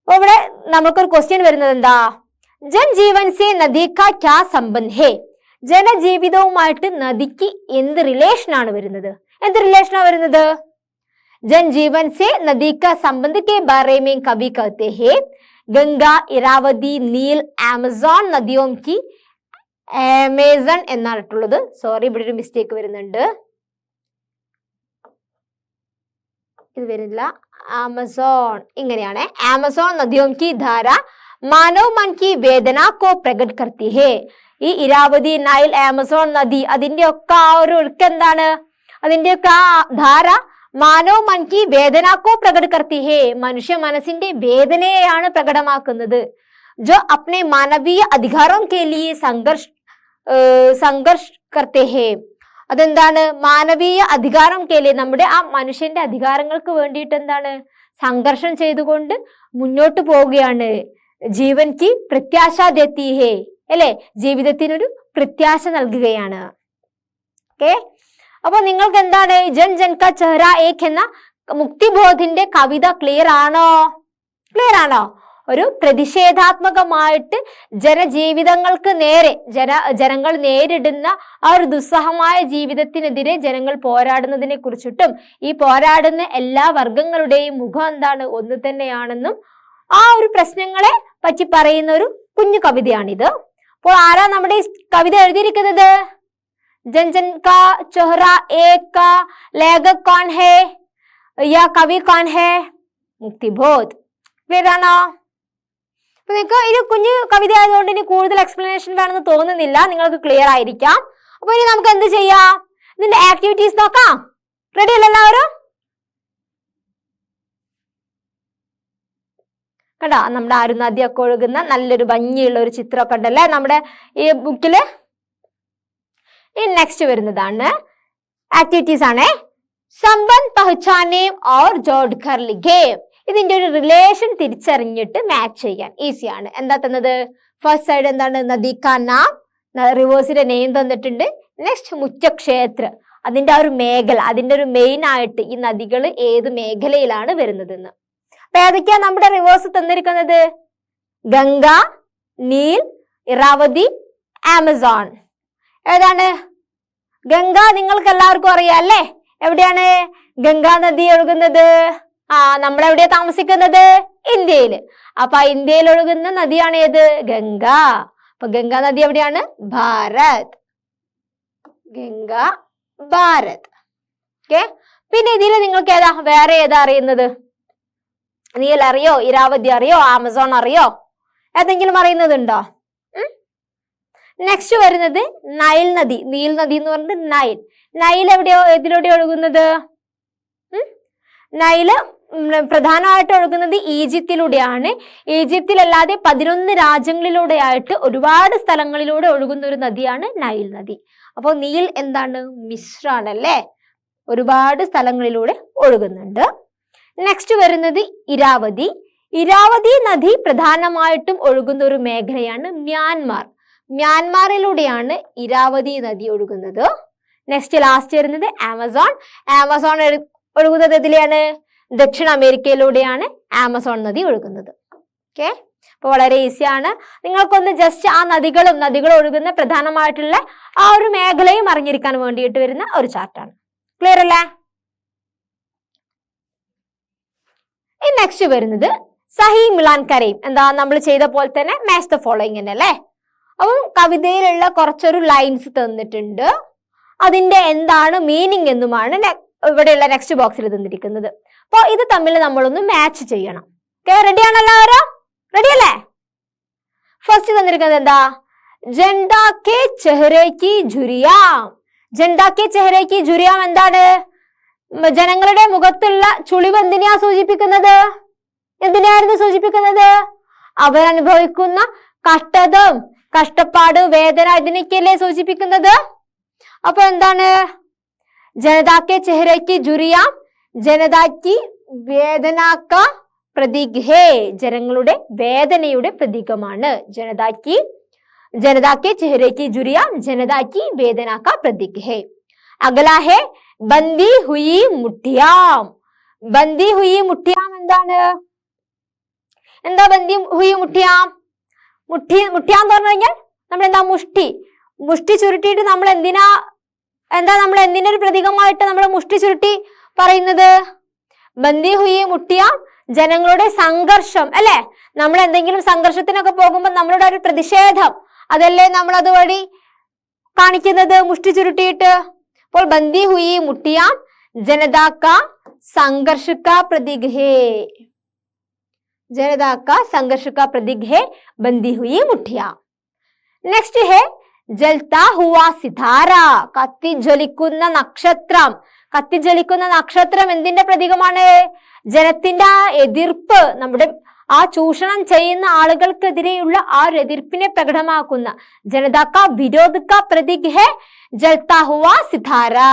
അപ്പൊ ഇവിടെ നമുക്കൊരു ക്വസ്റ്റ്യൻ വരുന്നത് എന്താ? ജൻജീവൻ സേ നദി കാ ക്യാ സംബന്ധ് ഹേ? ജനജീവിതവുമായിട്ട് നദിക്ക് എന്ത് റിലേഷൻ ആണ് വരുന്നത്? എന്ത് റിലേഷൻ ആണ് വരുന്നത്? जनजीवन से नदी का संबंध के बारे में कवि कहते हैं ഗംഗ, ഇരാവതി, നീൽ, ആമസോൺ നദിയോം കി ആമസോൺ എന്നായിട്ടുള്ളത്. സോറി, ഇവിടെ ഒരു മിസ്റ്റേക്ക് വരുന്നുണ്ട്. ഇത് വരുന്നില്ല. ആമസോൺ ഇങ്ങനെയാണ്. ആമസോൺ നദിയോം കി ധാര മാനവ് മൻ കി വേദന കോ പ്രകട് കർത്തി ഹേ. ഈ ഇരാവതി, നൈൽ, ആമസോൺ നദി അതിന്റെ ഒക്കെ ആ ഒരു ഒഴുക്ക് എന്താണ്? അതിന്റെയൊക്കെ ആ ധാര മാനവ് മൻ കി വേദനാക്കോ പ്രകട കർത്തി ഹേ, മനുഷ്യ മനസ്സിന്റെ വേദനയെയാണ് പ്രകടമാക്കുന്നത്. ജോ അപ്നെ മാനവീയ അധികാരം കെ ലിയെ സംഘർഷ് കർത്തെ ഹേ. അതെന്താണ്? മാനവീയ അധികാരം കെ ലിയെ, നമ്മുടെ ആ മനുഷ്യന്റെ അധികാരങ്ങൾക്ക് വേണ്ടിയിട്ട് എന്താണ്? സംഘർഷം ചെയ്തുകൊണ്ട് മുന്നോട്ട് പോവുകയാണ്. ജീവൻ കി പ്രത്യാശ ദേത്തി ഹേ അല്ലെ? ജീവിതത്തിനൊരു പ്രത്യാശ നൽകുകയാണ്. ഓക്കെ, അപ്പൊ നിങ്ങൾക്ക് എന്താണ്? ജൻ ജൻ കാ ചെഹ്റ ഏക് എന്ന മുക്തിബോധിന്റെ കവിത ക്ലിയർ ആണോ? ക്ലിയർ ആണോ? ഒരു പ്രതിഷേധാത്മകമായിട്ട് ജനജീവിതങ്ങൾക്ക് നേരെ ജനങ്ങൾ നേരിടുന്ന ആ ഒരു ദുസ്സഹമായ ജീവിതത്തിനെതിരെ ജനങ്ങൾ പോരാടുന്നതിനെ കുറിച്ചിട്ടും ഈ പോരാടുന്ന എല്ലാ വർഗങ്ങളുടെയും മുഖം എന്താണ്? ഒന്ന് തന്നെയാണെന്നും ആ ഒരു പ്രശ്നങ്ങളെ പറ്റി പറയുന്ന ഒരു കുഞ്ഞു കവിതയാണിത്. അപ്പോൾ ആരാ നമ്മുടെ ഈ കവിത എഴുതിയിരിക്കുന്നത്? जन जन का चेहरा एक का लेखक कौन है या कवि कौन है? മുക്തിബോധ്. ക്ലിയർ ആണോ? അപ്പൊ നിങ്ങൾക്ക് ഇത് കുഞ്ഞു കവിത ആയതുകൊണ്ട് ഇനി കൂടുതൽ എക്സ്പ്ലനേഷൻ വേണമെന്ന് തോന്നുന്നില്ല. നിങ്ങൾക്ക് ക്ലിയർ ആയിരിക്കാം. അപ്പൊ ഇനി നമുക്ക് എന്ത് ചെയ്യാം? ഇതിന്റെ ആക്ടിവിറ്റീസ് നോക്കാം. റെഡി അല്ലേ എല്ലാവരും? കണ്ടോ, നമ്മുടെ ആ ഒരു നദിയൊക്കെ ഒഴുകുന്ന നല്ലൊരു ഭംഗിയുള്ള ഒരു ചിത്രമൊക്കെ ഉണ്ടല്ലേ നമ്മുടെ ഈ ബുക്കില്. ഇനി നെക്സ്റ്റ് വരുന്നതാണ് ആക്ടിവിറ്റീസ് ആണ്. സംബന്ധ് പഹ്ചാനെ ഓർ ജോഡ് കർ ലിഖേ. ഇതിന്റെ ഒരു റിലേഷൻ തിരിച്ചറിഞ്ഞിട്ട് മാച്ച് ചെയ്യാൻ ഈസിയാണ്. എന്താ തന്നത്? ഫസ്റ്റ് സൈഡ് എന്താണ്? നദി കാ നാം, റിവേഴ്സിന്റെ നെയിം തന്നിട്ടുണ്ട്. നെക്സ്റ്റ് മുഖ്യക്ഷേത്ര, അതിന്റെ ആ ഒരു മേഖല, അതിന്റെ ഒരു മെയിൻ ആയിട്ട് ഈ നദികൾ ഏത് മേഖലയിലാണ് വരുന്നതെന്ന്. അപ്പൊ ഏതൊക്കെയാ നമ്മുടെ റിവേഴ്സ് തന്നിരിക്കുന്നത്? Ganga, Nile, Irrawaddy, Amazon. ഏതാണ് ഗംഗ? നിങ്ങൾക്ക് എല്ലാവർക്കും അറിയാം അല്ലേ? എവിടെയാണ് ഗംഗാ നദി ഒഴുകുന്നത്? നമ്മളെവിടെയാ താമസിക്കുന്നത്? ഇന്ത്യയിൽ. അപ്പൊ ഇന്ത്യയിൽ ഒഴുകുന്ന നദിയാണ് ഏത്? ഗംഗ. അപ്പൊ ഗംഗാ നദി എവിടെയാണ്? ഭാരത്. ഗംഗ, ഭാരത്. ഓക്കെ, പിന്നെ ഇതിൽ നിങ്ങൾക്ക് ഏതാ വേറെ ഏതാ അറിയുന്നത്? നീൽ അറിയോ? ഇരാവതി അറിയോ? ആമസോൺ അറിയോ? ഏതെങ്കിലും അറിയുന്നതുണ്ടോ? നെക്സ്റ്റ് വരുന്നത് നൈൽ നദി. നീൽ നദി എന്ന് പറഞ്ഞത് നൈൽ. നൈൽ എവിടെയോ ഏതിലൂടെ ഒഴുകുന്നത്? നൈല് പ്രധാനമായിട്ട് ഒഴുകുന്നത് ഈജിപ്തിലൂടെയാണ്. ഈജിപ്തിലല്ലാതെ 11 രാജ്യങ്ങളിലൂടെയായിട്ട് ഒരുപാട് സ്ഥലങ്ങളിലൂടെ ഒഴുകുന്ന ഒരു നദിയാണ് നൈൽ നദി. അപ്പോൾ നീൽ എന്താണ്? മിശ്രാണല്ലേ, ഒരുപാട് സ്ഥലങ്ങളിലൂടെ ഒഴുകുന്നുണ്ട്. നെക്സ്റ്റ് വരുന്നത് ഇരാവതി. ഇരാവതി നദി പ്രധാനമായിട്ടും ഒഴുകുന്ന ഒരു മേഖലയാണ് മ്യാൻമാർ. മ്യാൻമാറിലൂടെയാണ് ഇരാവതി നദി ഒഴുകുന്നത്. നെക്സ്റ്റ് ലാസ്റ്റ് വരുന്നത് ആമസോൺ. ആമസോൺ ഒഴുകുന്നത് ഇതിലെയാണ്? ദക്ഷിണ അമേരിക്കയിലൂടെയാണ് ആമസോൺ നദി ഒഴുകുന്നത്. ഓക്കെ, അപ്പൊ വളരെ ഈസിയാണ്. നിങ്ങൾക്കൊന്ന് ജസ്റ്റ് ആ നദികൾ ഒഴുകുന്ന പ്രധാനമായിട്ടുള്ള ആ ഒരു മേഖലയും അറിഞ്ഞിരിക്കാൻ വേണ്ടിയിട്ട് വരുന്ന ഒരു ചാർട്ടാണ്. ക്ലിയർ അല്ലേ? ഈ നെക്സ്റ്റ് വരുന്നത് സഹി മിലാൻ കരയും. എന്താ നമ്മൾ ചെയ്ത പോലെ തന്നെ മാച്ച് ദ ഫോളോയിങ് തന്നെ അല്ലേ? അപ്പം കവിതയിലുള്ള കുറച്ചൊരു ലൈൻസ് തന്നിട്ടുണ്ട്. അതിന്റെ എന്താണ് മീനിങ് എന്നുമാണ് ഇവിടെയുള്ള നെക്സ്റ്റ് ബോക്സിൽ തന്നിരിക്കുന്നത്. അപ്പോൾ ഇത് തമ്മിൽ നമ്മളൊന്ന് മാച്ച് ചെയ്യണം. ഓക്കെ, റെഡി ആണല്ലോ എല്ലാവരും? റെഡി അല്ലേ? ഫസ്റ്റ് തന്നിരിക്കുന്നത് എന്താ? ജൻഡാ കെ ചെഹ്റേ കി ഝുരിയാം. ജനതാക്കെ ചെഹ്റേക്ക് ജുരിയാം എന്താണ്? ജനങ്ങളുടെ മുഖത്തുള്ള ചുളിവ് എന്തിനെയാ സൂചിപ്പിക്കുന്നത്? എന്തിനായിരുന്നു സൂചിപ്പിക്കുന്നത്? അവരനുഭവിക്കുന്ന കഷ്ടതം, കഷ്ടപ്പാട്, വേദന ഇതിനൊക്കെയല്ലേ സൂചിപ്പിക്കുന്നത്? അപ്പൊ എന്താണ്? ജനതാക്കെ ചെഹ്റേക്ക് ജുരിയാം ജനതാക്കി വേദനാക്ക പ്രതീക് ഹേ. ജനങ്ങളുടെ വേദനയുടെ പ്രതീകമാണ് ജനതാക്കി ചെഹ്റേക്ക് ജുരിയാം ജനതാക്കി വേദനാക്ക പ്രതീക് ഹേ. അഗലാ ഹേ ബന്ദി ഹുയി മുഠിയാം. ബന്ദി ഹുയി മുഠിയാം എന്താണ്? എന്താ ബന്ദി ഹുയി മുഠിയാം? മുഠിയാന്ന് പറഞ്ഞു കഴിഞ്ഞാൽ നമ്മൾ എന്താ? മുഷ്ടി ചുരുട്ടിയിട്ട് നമ്മൾ നമ്മൾ എന്തിന്റെ ഒരു പ്രതീകമായിട്ട് നമ്മൾ മുഷ്ടി ചുരുട്ടി പറയുന്നത്? ബന്ദി ഹുയി മുഠിയാം ജനങ്ങളുടെ സംഘർഷം അല്ലെ? നമ്മൾ എന്തെങ്കിലും സംഘർഷത്തിനൊക്കെ പോകുമ്പോൾ നമ്മളുടെ ഒരു പ്രതിഷേധം അതല്ലേ നമ്മൾ അതുവഴി കാണിക്കുന്നത് മുഷ്ടി ചുരുട്ടിയിട്ട്. അപ്പോൾ ബന്ദി ഹുയി മുഠിയാം जनता का संघर्ष का प्रतीक है, जनता का संघर्ष का प्रतीक है बंधी हुई मुठिया। नेक्स्ट है जलता हुआ सितारा, കത്തി ജ്വലിക്കുന്ന നക്ഷത്രം. കത്തി ജ്വലിക്കുന്ന നക്ഷത്രം എന്തിന്റെ പ്രതീകമാണ്? ജനത്തിന്റെ ആ എതിർപ്പ്, നമ്മുടെ ആ ചൂഷണം ചെയ്യുന്ന ആളുകൾക്കെതിരെയുള്ള ആ എതിർപ്പിനെ പ്രകടമാക്കുന്ന जनता का विरोध का प्रतीक है जलता हुआ सितारा।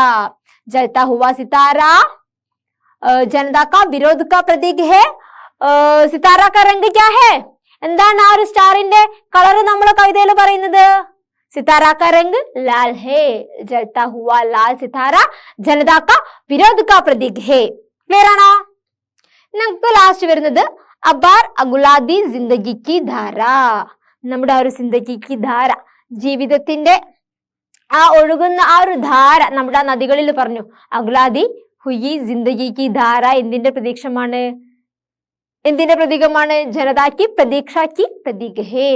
जलता हुआ सितारा जनता का विरोध का प्रतीक है। सितारा का रंग क्या है? എന്താണ് ആ ഒരു സ്റ്റാറിന്റെ കളർ നമ്മൾ കവിതയിൽ പറയുന്നത്? सितारा का रंग लाल है, जलता हुआ लाल सितारा जनता का विरोध का प्रतीक है। ക്ലിയർ ആണോ? നമുക്ക് ലാസ്റ്റ് വരുന്നത് അബാർ അഗുലാദി ജിന്ദഗി കി ധാര. നമ്മുടെ ആ ഒരു ജിന്ദഗി കി ധാര, ജീവിതത്തിന്റെ ആ ഒഴുകുന്ന ആ ഒരു ധാര നമ്മുടെ ആ നദികളിൽ പറഞ്ഞു. അഗുലാദി ഹുയി ജിന്ദഗി കി ധാര എന്തിന്റെ പ്രതീക്ഷമാണ്? എന്തിന്റെ പ്രതീകമാണ്? ജനതാക്കി പ്രതീക്ഷാക്കി പ്രതീക ഹേ,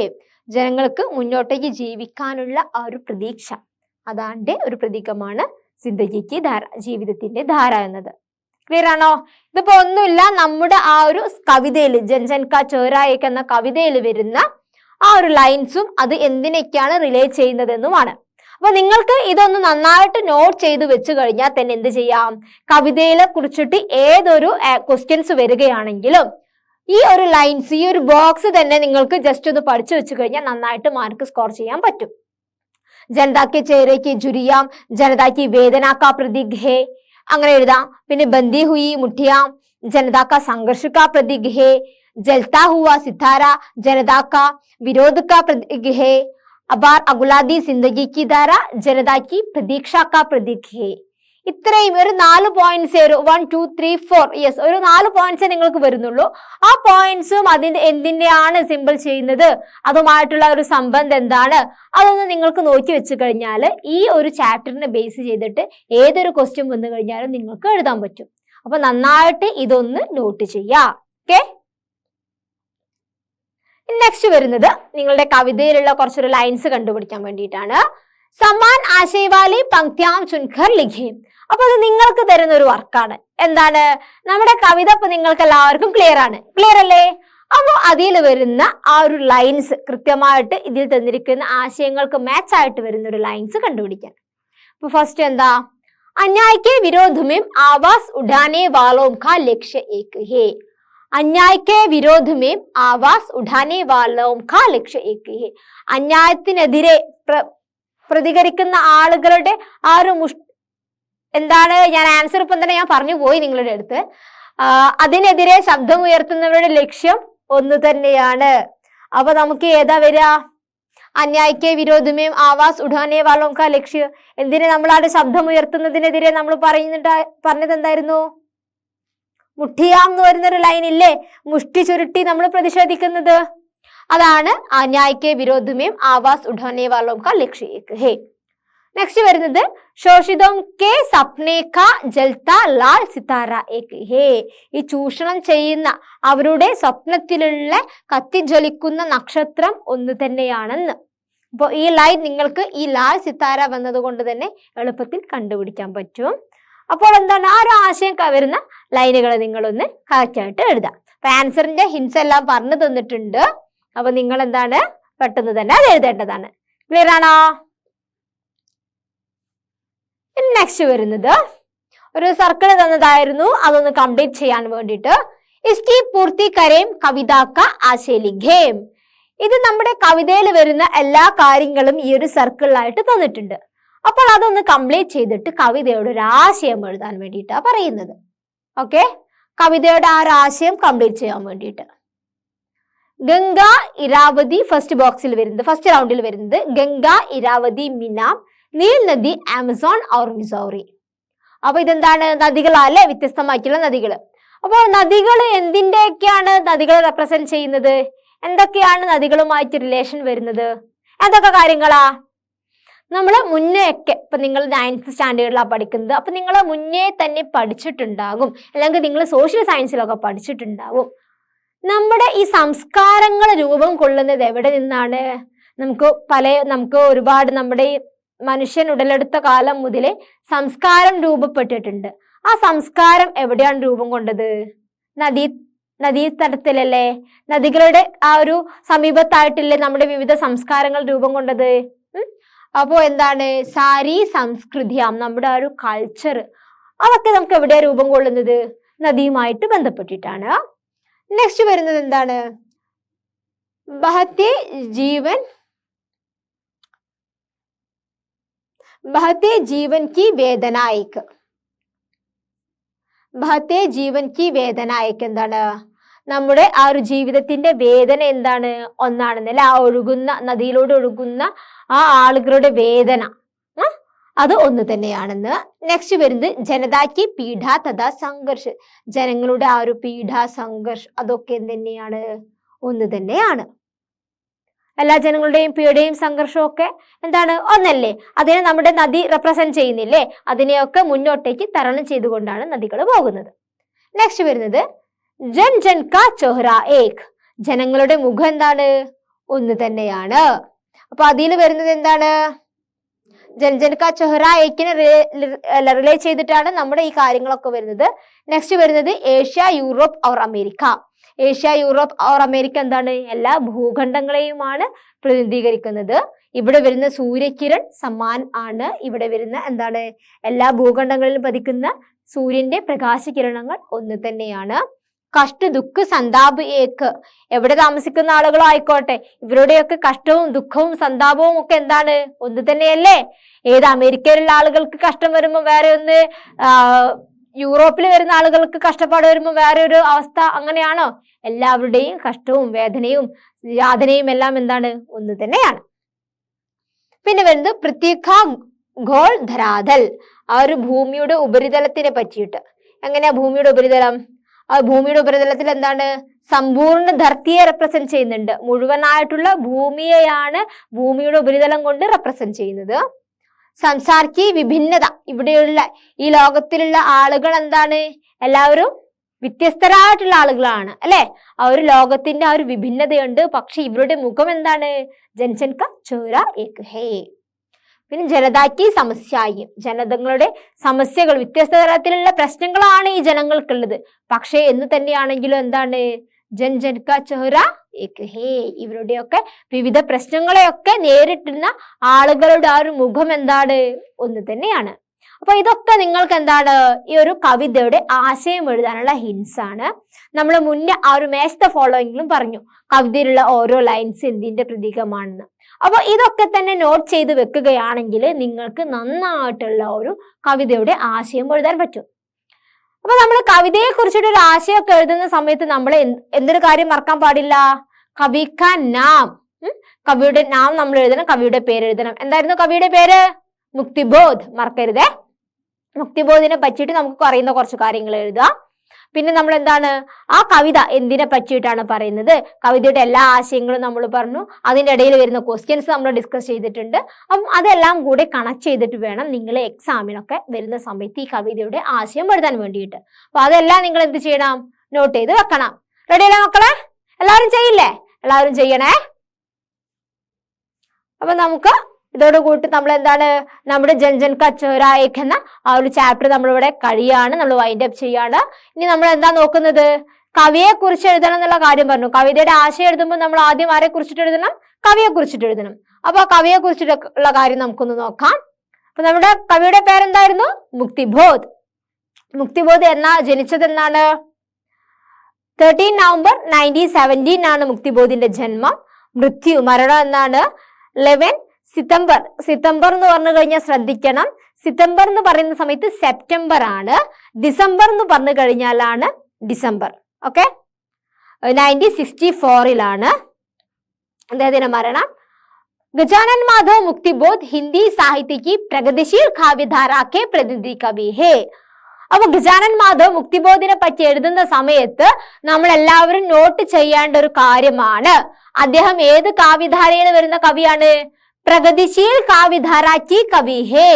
ജനങ്ങൾക്ക് മുന്നോട്ടേക്ക് ജീവിക്കാനുള്ള ആ ഒരു പ്രതീക്ഷ, അതാണ്ട് ഒരു പ്രതീകമാണ് ജിന്ദഗി കി ധാര, ജീവിതത്തിന്റെ ധാര എന്നത്. ക്ലിയർ ആണോ? ഇതിപ്പോ ഒന്നുമില്ല, നമ്മുടെ ആ ഒരു കവിതയിൽ ജൻജൻ കാ ചോരായേക്ക് എന്ന കവിതയിൽ വരുന്ന ആ ഒരു ലൈൻസും അത് എന്തിനൊക്കെയാണ് റിലേറ്റ് ചെയ്യുന്നതെന്നുമാണ്. അപ്പൊ നിങ്ങൾക്ക് ഇതൊന്ന് നന്നായിട്ട് നോട്ട് ചെയ്ത് വെച്ച് കഴിഞ്ഞാൽ തന്നെ എന്ത് ചെയ്യാം? കവിതയിലെ കുറിച്ചിട്ട് ഏതൊരു ക്വസ്റ്റ്യൻസ് വരികയാണെങ്കിലും ഈ ഒരു ലൈൻസ്, ഈ ഒരു ബോക്സ് തന്നെ നിങ്ങൾക്ക് ജസ്റ്റ് ഒന്ന് പഠിച്ചു വെച്ച് കഴിഞ്ഞാൽ നന്നായിട്ട് മാർക്ക് സ്കോർ ചെയ്യാൻ പറ്റും. ജനതാക്കി ചേരയ്ക്ക് ജുരിയാം, ജനതാക്കി വേദനാക്കാ പ്രതീക് ഹേ, അങ്ങനെ എഴുതാം. പിന്നെ ബന്ദി ഹുയി മുഠിയാം ജനതാക്കാ സംഘർഷ കാ പ്രതീക് ഹേ, ജൽത്താ ഹുവാ സിതാര ജനതാക്കാ വിരോധ കാ പ്രതീക് ഹേ, അബാർ അഗുലാദി സിന്ദഗി കി ധാര ജനതാക്കി പ്രതീക്ഷ കാ പ്രതീക് ഹേ. ഇത്രയും ഒരു 4 പോയിന്റ്സ്, ഒരു 1 2 3 4 യെസ്, ഒരു 4 പോയിന്റ്സേ നിങ്ങൾക്ക് വരുന്നുള്ളൂ. ആ പോയിന്റ്സും അതിന്റെ എന്തിന്റെയാണ് സിമ്പിൾ ചെയ്യുന്നത്, അതുമായിട്ടുള്ള ഒരു സംബന്ധം എന്താണ്, അതൊന്ന് നിങ്ങൾക്ക് നോക്കി വെച്ച് കഴിഞ്ഞാൽ ഈ ഒരു ചാപ്റ്ററിനെ ബേസ് ചെയ്തിട്ട് ഏതൊരു ക്വസ്റ്റ്യൻ വന്നു കഴിഞ്ഞാലും നിങ്ങൾക്ക് എഴുതാൻ പറ്റും. അപ്പൊ നന്നായിട്ട് ഇതൊന്ന് നോട്ട് ചെയ്യാം. ഓക്കെ, നെക്സ്റ്റ് വരുന്നത് നിങ്ങളുടെ കവിതയിലുള്ള കുറച്ചൊരു ലൈൻസ് കണ്ടുപിടിക്കാൻ വേണ്ടിയിട്ടാണ്. സമാൻ ആശയവാലി പങ്ക്തിയാം ചുൻകർ ലിഖേ. അപ്പൊ അത് നിങ്ങൾക്ക് തരുന്ന ഒരു വർക്കാണ്. എന്താണ്? നമ്മുടെ കവിത ഇപ്പൊ നിങ്ങൾക്ക് എല്ലാവർക്കും ക്ലിയർ ആണ്, ക്ലിയർ അല്ലേ? അപ്പൊ അതിൽ വരുന്ന ആ ഒരു ലൈൻസ് കൃത്യമായിട്ട് ഇതിൽ തന്നിരിക്കുന്ന ആശയങ്ങൾക്ക് മാച്ച് ആയിട്ട് വരുന്ന ഒരു ലൈൻസ് കണ്ടുപിടിക്കാൻ. അപ്പൊ ഫസ്റ്റ് എന്താ? अन्याय के विरोध में आवाज उठाने वालों का लक्ष्य एक है। अन्याय के विरोध में आवाज उठाने वालों का लक्ष्य एक है। അന്യായത്തിനെതിരെ പ്രതികരിക്കുന്ന ആളുകളുടെ ആ ഒരു എന്താണ്, ഞാൻ ആൻസർ ഇപ്പം തന്നെ ഞാൻ പറഞ്ഞു പോയി നിങ്ങളുടെ അടുത്ത്. അതിനെതിരെ ശബ്ദം ഉയർത്തുന്നവരുടെ ലക്ഷ്യം ഒന്ന് തന്നെയാണ്. അപ്പൊ നമുക്ക് ഏതാ വരിക? അന്യായക്ക് വിരോധമേ ആവാസ് ഉഠാനേ വാലോം കാ ലക്ഷ്യം. എന്തിനെ നമ്മളാണ് ശബ്ദം ഉയർത്തുന്നതിനെതിരെ നമ്മൾ പറഞ്ഞത് എന്തായിരുന്നു? മുഠിയാം എന്ന് വരുന്നൊരു ലൈൻ ഇല്ലേ, മുഷ്ടി ചുരുട്ടി നമ്മൾ പ്രതിഷേധിക്കുന്നത്, അതാണ് അന്യായക്ക് വിരോധമേ ആവാസ് ഉഠാനേ വാലോം കാ ലക്ഷ്യ ഏക് ഹേ. നെക്സ്റ്റ് വരുന്നത് ശോഷിതോം കെ സപ്നേ കാ ജൽത്താ ലാൽ സിതാര ഏക് ഹേ. ഈ ചൂഷണം ചെയ്യുന്ന അവരുടെ സ്വപ്നത്തിലുള്ള കത്തിജ്വലിക്കുന്ന നക്ഷത്രം ഒന്ന് തന്നെയാണെന്ന്. അപ്പോൾ ഈ ലൈൻ നിങ്ങൾക്ക് ഈ ലാൽ സിതാര വന്നത് കൊണ്ട് തന്നെ എളുപ്പത്തിൽ കണ്ടുപിടിക്കാൻ പറ്റും. അപ്പോൾ എന്താണ്, ആ ഒരു ആശയം വരുന്ന ലൈനുകൾ നിങ്ങളൊന്ന് കറക്റ്റായിട്ട് എഴുതാം. അപ്പൊ ആൻസറിന്റെ ഹിൻസ് എല്ലാം പറഞ്ഞു തന്നിട്ടുണ്ട്. അപ്പൊ നിങ്ങൾ എന്താണ്, പെട്ടെന്ന് തന്നെ അത് എഴുതേണ്ടതാണ്. ക്ലിയർ ആണോ? നെക്സ്റ്റ് വരുന്നത് ഒരു സർക്കിൾ തന്നതായിരുന്നു, അതൊന്ന് കംപ്ലീറ്റ് ചെയ്യാൻ വേണ്ടിയിട്ട്. ഇസ്കി പൂർത്തി കരേം കവിത കാ ആശയ ലിഖേം. ഇത് നമ്മുടെ കവിതയിൽ വരുന്ന എല്ലാ കാര്യങ്ങളും ഈ ഒരു സർക്കിളിലായിട്ട് തന്നിട്ടുണ്ട്. അപ്പോൾ അതൊന്ന് കംപ്ലീറ്റ് ചെയ്തിട്ട് കവിതയുടെ ഒരു ആശയം എഴുതാൻ വേണ്ടിയിട്ടാണ് പറയുന്നത്. ഓക്കെ, കവിതയുടെ ആ ഒരു ആശയം കംപ്ലീറ്റ് ചെയ്യാൻ വേണ്ടിയിട്ട്. ഗംഗ ഇരാവതി ഫസ്റ്റ് ബോക്സിൽ വരുന്നത്, ഫസ്റ്റ് റൗണ്ടിൽ വരുന്നത് ഗംഗ ഇരാവതി മിനാം നീൽ നദി ആമസോൺ ഓർ മിസൗറി. അപ്പൊ ഇതെന്താണ്? നദികളല്ലേ, വ്യത്യസ്തമായിട്ടുള്ള നദികൾ. അപ്പോൾ നദികൾ എന്തിന്റെയൊക്കെയാണ് നദികളെ റെപ്രസെന്റ് ചെയ്യുന്നത്? എന്തൊക്കെയാണ് നദികളുമായിട്ട് റിലേഷൻ വരുന്നത്? എന്തൊക്കെ കാര്യങ്ങളാ? നമ്മൾ മുന്നേ ഒക്കെ ഇപ്പൊ നിങ്ങൾ 9th സ്റ്റാൻഡേർഡിലാണ് പഠിക്കുന്നത്, അപ്പൊ നിങ്ങൾ മുന്നേ തന്നെ പഠിച്ചിട്ടുണ്ടാകും, അല്ലെങ്കിൽ നിങ്ങൾ സോഷ്യൽ സയൻസിലൊക്കെ പഠിച്ചിട്ടുണ്ടാകും. നമ്മുടെ ഈ സംസ്കാരങ്ങൾ രൂപം കൊള്ളുന്നത് എവിടെ നിന്നാണ്? നമുക്ക് ഒരുപാട് നമ്മുടെ ഈ മനുഷ്യൻ ഉടലെടുത്ത കാലം മുതലേ സംസ്കാരം രൂപപ്പെട്ടിട്ടുണ്ട്. ആ സംസ്കാരം എവിടെയാണ് രൂപം കൊണ്ടത്? നദീതടത്തിലല്ലേ? നദികളുടെ ആ ഒരു സമീപത്തായിട്ടല്ലേ നമ്മുടെ വിവിധ സംസ്കാരങ്ങൾ രൂപം കൊണ്ടത്. അപ്പോ എന്താണ്? സാരി സംസ്കൃതിയാം, നമ്മുടെ ആ ഒരു കൾച്ചർ, അതൊക്കെ നമുക്ക് എവിടെയാ രൂപം കൊള്ളുന്നത്? നദിയുമായിട്ട് ബന്ധപ്പെട്ടിട്ടാണ്. നെക്സ്റ്റ് വരുന്നത് എന്താണ്? ബഹത്തെ ജീവൻ കി വേദനായിക്ക്. ബഹത്തെ ജീവൻ കി വേദനായിക്ക് എന്താണ്? നമ്മുടെ ആ ഒരു ജീവിതത്തിന്റെ വേദന എന്താണ്? ഒന്നാണെന്നല്ല, ആ ഒഴുകുന്ന നദിയിലൂടെ ഒഴുകുന്ന ആ ആളുകളുടെ വേദന അത് ഒന്ന് തന്നെയാണെന്ന്. നെക്സ്റ്റ് വരുന്നത് ജനതാക്കി പീഡ തഥാ സംഘർഷ്. ജനങ്ങളുടെ ആ ഒരു പീഡ സംഘർഷ് അതൊക്കെ തന്നെയാണ്, ഒന്ന് തന്നെയാണ്. എല്ലാ ജനങ്ങളുടെയും പീഡയും സംഘർഷവും ഒക്കെ എന്താണ്? ഒന്നല്ലേ? അതിനെ നമ്മുടെ നദി റെപ്രസെന്റ് ചെയ്യുന്നില്ലേ? അതിനെയൊക്കെ മുന്നോട്ടേക്ക് തരണം ചെയ്തുകൊണ്ടാണ് നദികൾ പോകുന്നത്. നെക്സ്റ്റ് വരുന്നത് ജൻ ജൻ കാ ചൊഹ്റ ഏക്. ജനങ്ങളുടെ മുഖം എന്താണ്? ഒന്ന് തന്നെയാണ്. അപ്പൊ അതിൽ വരുന്നത് എന്താണ്? ജൻ ജൻ കാ ചൊഹ്റ ഏക്കിനെ റിലേ ചെയ്തിട്ടാണ് നമ്മുടെ ഈ കാര്യങ്ങളൊക്കെ വരുന്നത്. നെക്സ്റ്റ് വരുന്നത് Asia Europe or America. Asia Europe or America എന്താണ്? എല്ലാ ഭൂഖണ്ഡങ്ങളെയുമാണ് പ്രതിനിധീകരിക്കുന്നത്. ഇവിടെ വരുന്ന സൂര്യകിരൺ സമാൻ ആണ്. ഇവിടെ വരുന്ന എന്താണ്? എല്ലാ ഭൂഖണ്ഡങ്ങളിലും പതിക്കുന്ന സൂര്യന്റെ പ്രകാശകിരണങ്ങൾ ഒന്ന് തന്നെയാണ്. കഷ്ട ദുഃഖ സന്താപ് ഏക്ക്. എവിടെ താമസിക്കുന്ന ആളുകളോ ആയിക്കോട്ടെ, ഇവരുടെയൊക്കെ കഷ്ടവും ദുഃഖവും സന്താപവും ഒക്കെ എന്താണ്? ഒന്ന് തന്നെയല്ലേ? ഏത് അമേരിക്കയിലുള്ള ആളുകൾക്ക് കഷ്ടം വരുമ്പോൾ വേറെ ഒന്ന്, യൂറോപ്പിൽ വരുന്ന ആളുകൾക്ക് കഷ്ടപ്പാട് വരുമ്പോൾ വേറെ ഒരു അവസ്ഥ, അങ്ങനെയാണോ? എല്ലാവരുടെയും കഷ്ടവും വേദനയും യാതനയും എല്ലാം എന്താണ്? ഒന്ന് തന്നെയാണ്. പിന്നെ വരുന്നത് പ്രത്യേക ഗോൾ ധരാതൽ. ആ ഒരു ഭൂമിയുടെ ഉപരിതലത്തിനെ പറ്റിയിട്ട്. എങ്ങനെയാ ഭൂമിയുടെ ഉപരിതലം? ആ ഭൂമിയുടെ ഉപരിതലത്തിൽ എന്താണ്? സമ്പൂർണ്ണ ധർത്തിയെ റെപ്രസെന്റ് ചെയ്യുന്നുണ്ട്. മുഴുവനായിട്ടുള്ള ഭൂമിയെയാണ് ഭൂമിയുടെ ഉപരിതലം കൊണ്ട് റെപ്രസെന്റ് ചെയ്യുന്നത്. സംസാരിക്ക് വിഭിന്നത. ഇവിടെയുള്ള ഈ ലോകത്തിലുള്ള ആളുകൾ എന്താണ്? എല്ലാവരും വ്യത്യസ്തരായിട്ടുള്ള ആളുകളാണ് അല്ലെ? ആ ഒരു ലോകത്തിന്റെ ആ ഒരു വിഭിന്നതയുണ്ട്. പക്ഷെ ഇവരുടെ മുഖം എന്താണ്? ജൻജൻ കാ ചോര ഏക് ഹേ. പിന്നെ ജനതാക്കി സമസ്യായും. ജനതകളുടെ സമസ്യകൾ, വ്യത്യസ്ത തരത്തിലുള്ള പ്രശ്നങ്ങളാണ് ഈ ജനങ്ങൾക്കുള്ളത്. പക്ഷേ എന്ന് തന്നെയാണെങ്കിലും എന്താണ്? ജൻ ജൻ കാ ചോര ഏക് ഹേ. ഇവരുടെയൊക്കെ വിവിധ പ്രശ്നങ്ങളെയൊക്കെ നേരിട്ടുന്ന ആളുകളുടെ ആ ഒരു മുഖം എന്താണ്? ഒന്ന് തന്നെയാണ്. അപ്പൊ ഇതൊക്കെ നിങ്ങൾക്ക് എന്താണ്? ഈ ഒരു കവിതയുടെ ആശയം എഴുതാനുള്ള ഹിൻസ് ആണ്. നമ്മൾ മുന്നേ ആ ഒരു മാച്ച് ദ ഫോളോയിങ്ങിലും പറഞ്ഞു കവിതയിലുള്ള ഓരോ ലൈൻസ് എന്തിന്റെ പ്രതീകമാണെന്ന്. അപ്പൊ ഇതൊക്കെ തന്നെ നോട്ട് ചെയ്ത് വെക്കുകയാണെങ്കിൽ നിങ്ങൾക്ക് നന്നായിട്ടുള്ള ഒരു കവിതയുടെ ആശയം എഴുതാൻ പറ്റും. അപ്പൊ നമ്മൾ കവിതയെ കുറിച്ചിട്ട് ഒരു ആശയമൊക്കെ എഴുതുന്ന സമയത്ത് നമ്മൾ എന്തൊരു കാര്യം മറക്കാൻ പാടില്ല? കവിക്ക നാം. കവിയുടെ നാം നമ്മൾ എഴുതണം, കവിയുടെ പേര് എഴുതണം. എന്തായിരുന്നു കവിയുടെ പേര്? മുക്തിബോധ്. മറക്കരുതേ. മുക്തിബോധിനെ പറ്റിയിട്ട് നമുക്ക് അറിയുന്ന കുറച്ച് കാര്യങ്ങൾ എഴുതുക. പിന്നെ നമ്മൾ എന്താണ്? ആ കവിത എന്തിനെ പറ്റിയിട്ടാണ് പറയുന്നത്? കവിതയുടെ എല്ലാ ആശയങ്ങളും നമ്മൾ പറഞ്ഞു. അതിൻ്റെ ഇടയിൽ വരുന്ന ക്വസ്റ്റ്യൻസ് നമ്മൾ ഡിസ്കസ് ചെയ്തിട്ടുണ്ട്. അപ്പം അതെല്ലാം കൂടെ കണക്ട് ചെയ്തിട്ട് വേണം നിങ്ങൾ എക്സാമിനൊക്കെ വരുന്ന സമയത്ത് ഈ കവിതയുടെ ആശയം എഴുതാൻ വേണ്ടിയിട്ട്. അപ്പൊ അതെല്ലാം നിങ്ങൾ എന്ത് ചെയ്യണം? നോട്ട് ചെയ്ത് വെക്കണം. റെഡിയല്ലേ മക്കളെ? എല്ലാവരും ചെയ്യില്ലേ? എല്ലാവരും ചെയ്യണേ. അപ്പൊ നമുക്ക് ഇതോടുകൂടി നമ്മൾ എന്താണ്? നമ്മുടെ ജൻ ജൻ കാ ചോര ഏക് എന്ന ആ ഒരു ചാപ്റ്റർ നമ്മളിവിടെ കഴിയാണ്, നമ്മൾ വൈൻഡ് അപ്പ് ചെയ്യാണ്. ഇനി നമ്മൾ എന്താ നോക്കുന്നത്? കവിയെ കുറിച്ച് എഴുതണം എന്നുള്ള കാര്യം പറഞ്ഞു. കവിതയുടെ ആശയം എഴുതുമ്പോൾ നമ്മൾ ആദ്യം ആരെ കുറിച്ചിട്ട് എഴുതണം? കവിയെ കുറിച്ചിട്ട് എഴുതണം. അപ്പൊ കവിയെ കുറിച്ചിട്ടുള്ള കാര്യം നമുക്കൊന്ന് നോക്കാം. അപ്പൊ നമ്മുടെ കവിയുടെ പേരെന്തായിരുന്നു? മുക്തിബോധ്. മുക്തിബോധ് ജനിച്ചത് എന്നാണ്? 13 നവംബർ 1917 ആണ് മുക്തിബോധിന്റെ ജന്മം. മരണം എന്നാണ്? 11 സിതംബർ. സിതംബർ എന്ന് പറഞ്ഞു കഴിഞ്ഞാൽ ശ്രദ്ധിക്കണം, സിതംബർ എന്ന് പറയുന്ന സമയത്ത് സെപ്റ്റംബർ ആണ്, ഡിസംബർ എന്ന് പറഞ്ഞു കഴിഞ്ഞാലാണ് ഡിസംബർ. ഓക്കെ, 1964 അദ്ദേഹത്തിന്റെ മരണം. गजानन माधव मुक्तिबोध हिंदी साहित्य की प्रगतिशील काव्यधारा के प्रतिनिधि कवि है. അപ്പൊ ഗജാനൻ മാധവ് മുക്തിബോധിനെ പറ്റി എഴുതുന്ന സമയത്ത് നമ്മൾ എല്ലാവരും നോട്ട് ചെയ്യേണ്ട ഒരു കാര്യമാണ്, അദ്ദേഹം ഏത് കാവ്യധാരയിൽ വരുന്ന കവിയാണ്? പ്രഗതിശീൽ കാവ്യധാരാക്കി കവി ഹേ.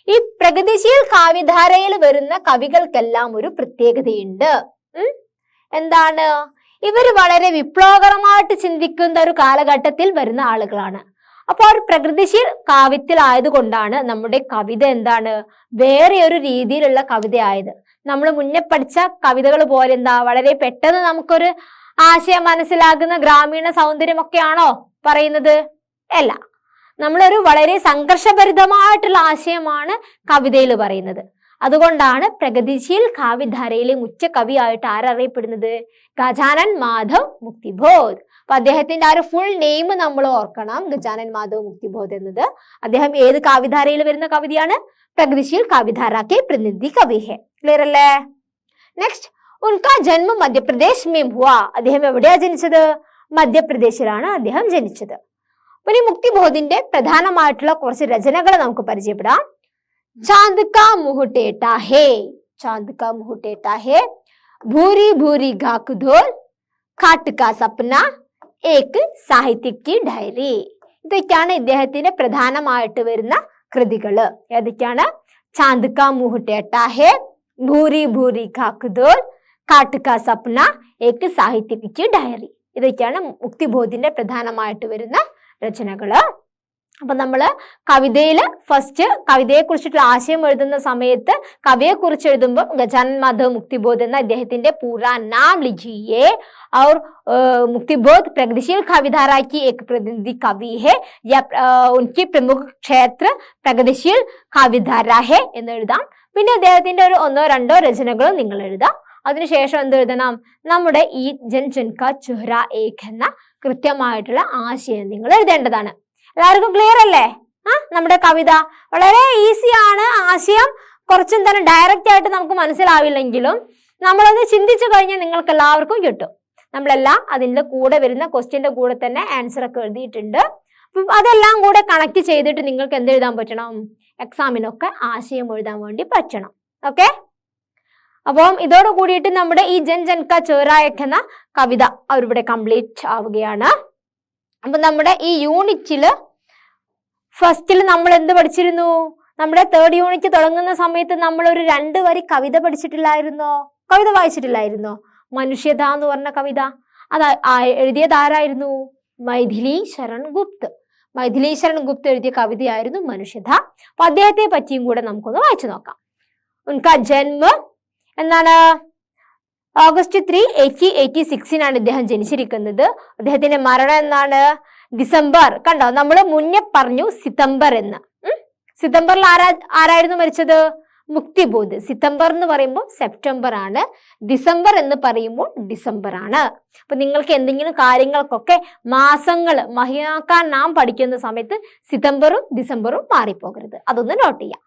ഈ പ്രഗതിശീൽ കാവ്യധാരയിൽ വരുന്ന കവികൾക്കെല്ലാം ഒരു പ്രത്യേകതയുണ്ട്. എന്താണ്? ഇവർ വളരെ വിപ്ലവകരമായിട്ട് ചിന്തിക്കുന്ന ഒരു കാലഘട്ടത്തിൽ വരുന്ന ആളുകളാണ്. അപ്പോൾ ഒരു പ്രകൃതിശീൽ കാവ്യത്തിലായതുകൊണ്ടാണ് നമ്മുടെ കവിത എന്താണ്? വേറെ ഒരു രീതിയിലുള്ള കവിതയായത്. നമ്മൾ മുന്നേ പഠിച്ച കവിതകൾ പോലെ എന്താ വളരെ പെട്ടെന്ന് നമുക്കൊരു ആശയം മനസ്സിലാകുന്ന ഗ്രാമീണ സൗന്ദര്യമൊക്കെയാണോ പറയുന്നത്? അല്ല, നമ്മളൊരു വളരെ സംഘർഷഭരിതമായിട്ടുള്ള ആശയമാണ് കവിതയിൽ പറയുന്നത്. അതുകൊണ്ടാണ് പ്രഗതിശീൽ കാവ്യധാരയിലെ മുഖ്യ കവിയായിട്ട് ആരറിയപ്പെടുന്നത്? ഗജാനൻ മാധവ് മുക്തിബോധ്. അപ്പൊ അദ്ദേഹത്തിന്റെ ആ ഒരു ഫുൾ നെയിം നമ്മൾ ഓർക്കണം, ഗജാനൻ മാധവ് മുക്തിബോധ് എന്നത്. അദ്ദേഹം ഏത് കാവ്യധാരയിൽ വരുന്ന കവിതയാണ്? പ്രഗതിശീൽ കാവ്യധാര കെ പ്രതിനിധി കവി ഹെ. ക്ലിയർ അല്ലേ? നെക്സ്റ്റ്, ഉൻകാ ജന്മ മധ്യപ്രദേശ് में हुआ. അദ്ദേഹം എവിടെയാ ജനിച്ചത്? മധ്യപ്രദേശിലാണ് അദ്ദേഹം ജനിച്ചത്. ഇനി മുക്തിബോധിന്റെ പ്രധാനമായിട്ടുള്ള കുറച്ച് രചനകൾ നമുക്ക് പരിചയപ്പെടാം. चांद का मुंह टेढ़ा है, चांद का मुंह टेढ़ा है, भूरी भूरी घाक धोल, खाट का सपना, एक സാഹിത്യക് की ഡയറി. ഇതൊക്കെയാണ് ഇദ്ദേഹത്തിന്റെ പ്രധാനമായിട്ട് വരുന്ന കൃതികള്. ഏതൊക്കെയാണ്? चांद का मुंह टेढ़ा है, भूरी भूरी घाक धोल, खाट का सपना, एक സാഹിത്യക് की ഡയറി. ഇതൊക്കെയാണ് മുക്തിബോധിന്റെ പ്രധാനമായിട്ട് വരുന്ന രചനകള്. അപ്പൊ നമ്മള് കവിതയില് ഫസ്റ്റ് കവിതയെ കുറിച്ചിട്ടുള്ള ആശയം എഴുതുന്ന സമയത്ത് കവിയെ കുറിച്ച് എഴുതുമ്പോൾ ഗജാനൻ മാധവ് മുക്തിബോധ് എന്ന അദ്ദേഹത്തിന്റെ പൂരാ നാം ലിഖിയേ और मुक्तिबोध प्रगतिशील काव्यधारा की एक प्रतिनिधि कवि है या उनकी प्रमुख क्षेत्र प्रगतिशील काव्यधारा है എന്ന് എഴുതാം. പിന്നെ അദ്ദേഹത്തിന്റെ ഒരു 1-2 രചനകൾ നിങ്ങൾ എഴുതാം. അതിനുശേഷം എന്ത് എഴുതണം? നമ്മുടെ ഈ ജൻ ജൻ കാ ചെഹ്റ ഏക് എന്ന കൃത്യമായിട്ടുള്ള ആശയം നിങ്ങൾ എഴുതേണ്ടതാണ്. എല്ലാവർക്കും ക്ലിയർ അല്ലേ? നമ്മുടെ കവിത വളരെ ഈസിയാണ്. ആശയം കുറച്ചെന്താണ് ഡയറക്റ്റ് ആയിട്ട് നമുക്ക് മനസ്സിലാവില്ലെങ്കിലും നമ്മളൊന്ന് ചിന്തിച്ചു കഴിഞ്ഞാൽ നിങ്ങൾക്ക് എല്ലാവർക്കും കിട്ടും. നമ്മളെല്ലാം അതിൻ്റെ കൂടെ വരുന്ന ക്വസ്റ്റ്യന്റെ കൂടെ തന്നെ ആൻസർ ഒക്കെ എഴുതിയിട്ടുണ്ട്. അപ്പം അതെല്ലാം കൂടെ കണക്ട് ചെയ്തിട്ട് നിങ്ങൾക്ക് എന്ത് എഴുതാൻ പറ്റണം? എക്സാമിനൊക്കെ ആശയം എഴുതാൻ വേണ്ടി പറ്റണം. ഓക്കെ, അപ്പം ഇതോട് കൂടിയിട്ട് നമ്മുടെ ഈ ജൻ ജൻ കാ ചെഹ്റ എന്ന കവിത അവരിവിടെ കംപ്ലീറ്റ് ആവുകയാണ്. അപ്പൊ നമ്മുടെ ഈ യൂണിറ്റില് ഫസ്റ്റിൽ നമ്മൾ എന്ത് പഠിച്ചിരുന്നു? നമ്മുടെ 3rd യൂണിറ്റ് തുടങ്ങുന്ന സമയത്ത് നമ്മൾ ഒരു 2 വരി കവിത പഠിച്ചിട്ടില്ലായിരുന്നോ? കവിത വായിച്ചിട്ടില്ലായിരുന്നോ? മനുഷ്യത എന്ന് പറഞ്ഞ കവിത അത് എഴുതിയത് ആരായിരുന്നു? മൈഥിലി ശരൺ ഗുപ്ത്. മൈഥിലി ശരൺ ഗുപ്ത് എഴുതിയ കവിതയായിരുന്നു മനുഷ്യത. അപ്പൊ അദ്ദേഹത്തെ പറ്റിയും കൂടെ നമുക്കൊന്ന് വായിച്ചു നോക്കാം. ഉൻകാ ജന്മ എന്നാണ്? ഓഗസ്റ്റ് 3, 1886 ഇദ്ദേഹം ജനിച്ചിരിക്കുന്നത്. അദ്ദേഹത്തിന്റെ മരണം എന്നാണ്? ഡിസംബർ. കണ്ടോ, നമ്മൾ മുന്നേ പറഞ്ഞു സിതംബർ എന്ന്. സിതംബറിൽ ആരായിരുന്നു മരിച്ചത്? മുക്തിബോധ്. സിതംബർ എന്ന് പറയുമ്പോൾ സെപ്റ്റംബർ ആണ്, ഡിസംബർ എന്ന് പറയുമ്പോൾ ഡിസംബർ ആണ്. അപ്പൊ നിങ്ങൾക്ക് എന്തെങ്കിലും കാര്യങ്ങൾക്കൊക്കെ മാസങ്ങൾ മഹിയാക്കാൻ നാം പഠിക്കുന്ന സമയത്ത് സിതംബറും ഡിസംബറും മാറിപ്പോകരുത്, അതൊന്ന് നോട്ട് ചെയ്യാം.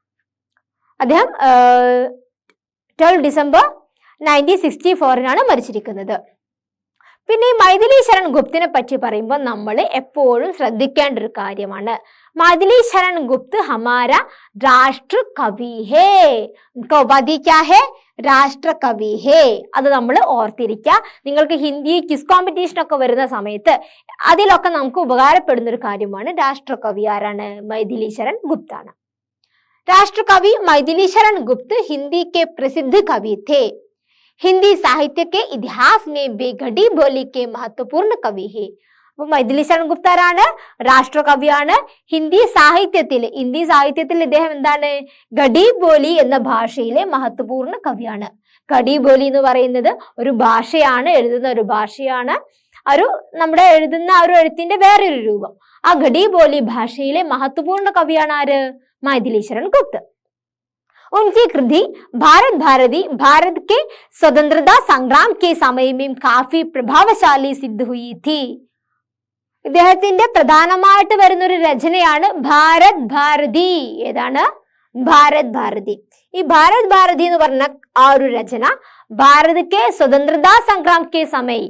അദ്ദേഹം 12 ഡിസംബർ 1964 മരിച്ചിരിക്കുന്നത്. പിന്നെ ഈ മൈഥിലി ശരൺ ഗുപ്തിനെ പറ്റി പറയുമ്പോൾ നമ്മൾ എപ്പോഴും ശ്രദ്ധിക്കേണ്ട ഒരു കാര്യമാണ്, മൈഥിലി ശരൺ ഗുപ്ത് ഹമാര രാഷ്ട്ര കവി ഹേ. ഉപാധി ക്യാ ഹേ? രാഷ്ട്ര കവി ഹേ. അത് നമ്മൾ ഓർത്തിരിക്കുക. നിങ്ങൾക്ക് ഹിന്ദി ക്വിസ് കോമ്പറ്റീഷൻ ഒക്കെ വരുന്ന സമയത്ത് അതിലൊക്കെ നമുക്ക് ഉപകാരപ്പെടുന്ന ഒരു കാര്യമാണ്. രാഷ്ട്ര കവി ആരാണ്? മൈഥിലി ശരൺ ഗുപ്ത് ആണ്. രാഷ്ട്ര കവി മൈഥിലി ശരൺ ഗുപ്ത് ഹിന്ദി के प्रसिद्ध कवि थे. हिंदी साहित्य के इतिहास में बेघड़ी बोली के महत्वपूर्ण कवि है. അപ്പൊ മൈഥിലി ശരൺ ഗുപ്ത ആരാണ്? രാഷ്ട്ര കവിയാണ്. ഹിന്ദി സാഹിത്യത്തിൽ ഇദ്ദേഹം എന്താണ്? ഗഡി ബോലി എന്ന ഭാഷയിലെ മഹത്വപൂർണ്ണ കവിയാണ്. ഗഡി ബോലി എന്ന് പറയുന്നത് ഒരു ഭാഷയാണ്, എഴുതുന്ന ഒരു ഭാഷയാണ്. നമ്മുടെ എഴുതുന്ന ഒരു എഴുത്തിന്റെ വേറൊരു രൂപം. ആ ഗഡി ബോലി ഭാഷയിലെ മഹത്വപൂർണ്ണ കവിയാണ് ആര്? मैथिली शरण गुप्त। उनकी कृति भारत भारती भारत के स्वतंत्रता संग्राम के समय में काफी प्रभावशाली सिद्ध हुई थी। ഇദ്ദേഹത്തിന്റെ പ്രധാനമായിട്ട് വരുന്ന ഒരു രചനയാണ് ഭാരത് ഭാരതി. ഏതാണ്? ഭാരത് ഭാരതി. ഈ ഭാരത് ഭാരതി എന്ന് പറഞ്ഞ ആ ഒരു രചന ഭാരത് കെ സ്വതന്ത്രതാ സംഗ്രാം കെ സമയ,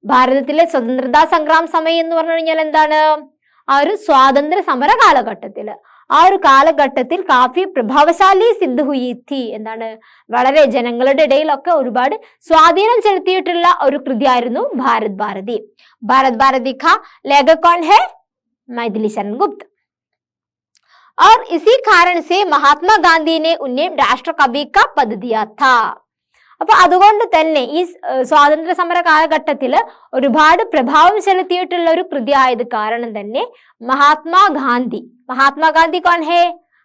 ഭാരതത്തിലെ സ്വതന്ത്രതാ സംഗ്രാം സമയം എന്ന് പറഞ്ഞു കഴിഞ്ഞാൽ എന്താണ്? ആ ഒരു സ്വാതന്ത്ര്യ സമര കാലഘട്ടത്തില്, ആ ഒരു കാലഘട്ടത്തിൽ കാഫി പ്രഭാവശാലി സിദ്ധ ഹുയി ഥി, എന്താണ്, വളരെ ജനങ്ങളുടെ ഇടയിലൊക്കെ ഒരുപാട് സ്വാധീനം ചെലുത്തിയിട്ടുള്ള ഒരു കൃതിയായിരുന്നു ഭാരത് ഭാരതി. ഭാരത് ഭാരതി ക ലേഖക് कौन है? मैथिली शरण गुप्त. और इसी कारण से महात्मा गांधी ने उन्हें राष्ट्र कवि का पद दिया था. അപ്പൊ അതുകൊണ്ട് തന്നെ ഈ സ്വാതന്ത്ര്യ സമര കാലഘട്ടത്തിൽ ഒരുപാട് പ്രഭാവം ചെലുത്തിയിട്ടുള്ള ഒരു കൃതി ആയത് കാരണം തന്നെ മഹാത്മാഗാന്ധി കോൺ ഹേ?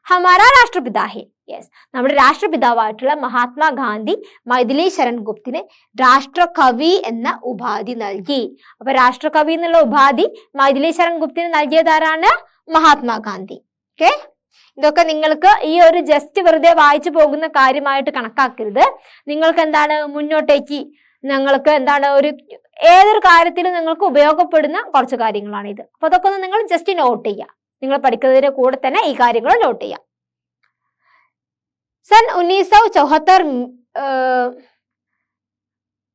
ഹമാരാ രാഷ്ട്രപിതാ ഹേ. യെസ്, നമ്മുടെ രാഷ്ട്രപിതാവായിട്ടുള്ള മഹാത്മാഗാന്ധി മൈഥിലി ശരൺ ഗുപ്തിന് രാഷ്ട്രകവി എന്ന ഉപാധി നൽകി. അപ്പൊ രാഷ്ട്രകവി എന്നുള്ള ഉപാധി മൈഥിലി ശരൺ ഗുപ്തിന് നൽകിയതാരാണ്? മഹാത്മാഗാന്ധി. ഓക്കെ, ഇതൊക്കെ നിങ്ങൾക്ക് ഈ ഒരു ജസ്റ്റ് വെറുതെ വായിച്ചു പോകുന്ന കാര്യമായിട്ട് കണക്കാക്കരുത്. നിങ്ങൾക്ക് എന്താണ് മുന്നോട്ടേക്ക് നിങ്ങൾക്ക് എന്താണ് ഒരു ഏതൊരു കാര്യത്തിലും നിങ്ങൾക്ക് ഉപയോഗപ്പെടുന്ന കുറച്ച് കാര്യങ്ങളാണ് ഇത്. അപ്പൊ അതൊക്കെ ഒന്ന് നിങ്ങൾ ജസ്റ്റ് നോട്ട് ചെയ്യുക. നിങ്ങൾ പഠിക്കുന്നതിന്റെ കൂടെ തന്നെ ഈ കാര്യങ്ങൾ നോട്ട് ചെയ്യാം. सन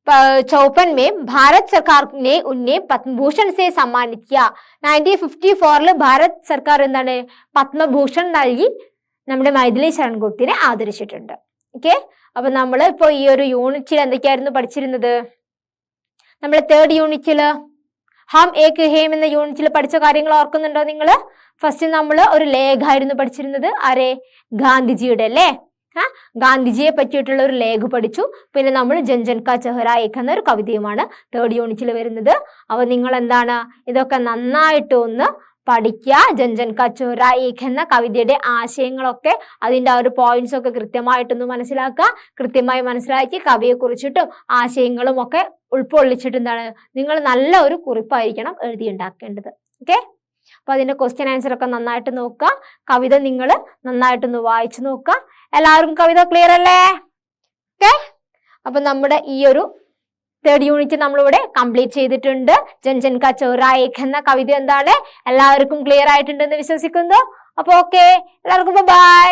1954 में भारत सरकार ने उन्हें पद्म भूषण से सम्मानित किया. 1954 ഭാരത് സർക്കാർ എന്താണ് പത്മഭൂഷൺ നൽകി നമ്മുടെ മൈഥിലി ശരൺ ഗുപ്തിനെ ആദരിച്ചിട്ടുണ്ട്. ഓക്കെ, അപ്പൊ നമ്മൾ ഇപ്പൊ ഈ ഒരു യൂണിറ്റിൽ എന്തൊക്കെയായിരുന്നു പഠിച്ചിരുന്നത്? നമ്മൾ 3rd യൂണിറ്റില് ഹം ഏക് ഹേം എന്ന യൂണിറ്റിൽ പഠിച്ച കാര്യങ്ങൾ ഓർക്കുന്നുണ്ടോ നിങ്ങൾ? ഫസ്റ്റ് നമ്മൾ ഒരു ലേഖായിരുന്നു പഠിച്ചിരുന്നത്. ആരെ? ഗാന്ധിജിയുടെ അല്ലേ? ഗാന്ധിജിയെ പറ്റിയിട്ടുള്ള ഒരു ലേഖ പഠിച്ചു. പിന്നെ നമ്മൾ ജൻ കാ ചെഹ്റാ ഏക് എന്ന ഒരു കവിതയുമാണ് 3rd യൂണിറ്റിൽ വരുന്നത്. അപ്പൊ നിങ്ങൾ എന്താണ് ഇതൊക്കെ നന്നായിട്ട് ഒന്ന് പഠിക്കുക. ജൻ കാ ചെഹ്റാ ഏക് എന്ന കവിതയുടെ ആശയങ്ങളൊക്കെ അതിന്റെ ആ ഒരു പോയിന്റ്സ് ഒക്കെ കൃത്യമായിട്ടൊന്ന് മനസ്സിലാക്കുക. കൃത്യമായി മനസ്സിലാക്കി കവിയെ കുറിച്ചിട്ടും ആശയങ്ങളും ഒക്കെ ഉൾക്കൊള്ളിച്ചിട്ട് എന്താണ് നിങ്ങൾ നല്ല ഒരു കുറിപ്പായിരിക്കണം എഴുതിയുണ്ടാക്കേണ്ടത്. ഓക്കെ, അപ്പൊ അതിന്റെ ക്വസ്റ്റ്യൻ ആൻസർ ഒക്കെ നന്നായിട്ട് നോക്കുക. കവിത നിങ്ങൾ നന്നായിട്ടൊന്ന് വായിച്ചു നോക്കുക. എല്ലാവർക്കും കവിത ക്ലിയർ അല്ലേ? ഓക്കെ, അപ്പൊ നമ്മുടെ ഈ ഒരു 3rd യൂണിറ്റ് നമ്മളിവിടെ കംപ്ലീറ്റ് ചെയ്തിട്ടുണ്ട്. ജൻ കാ ചെഹ്റാ ഏക് എന്ന കവിത എന്താണ് എല്ലാവർക്കും ക്ലിയർ ആയിട്ടുണ്ടെന്ന് വിശ്വസിക്കുന്നു. അപ്പൊ ഓക്കെ, എല്ലാവർക്കും ബൈ.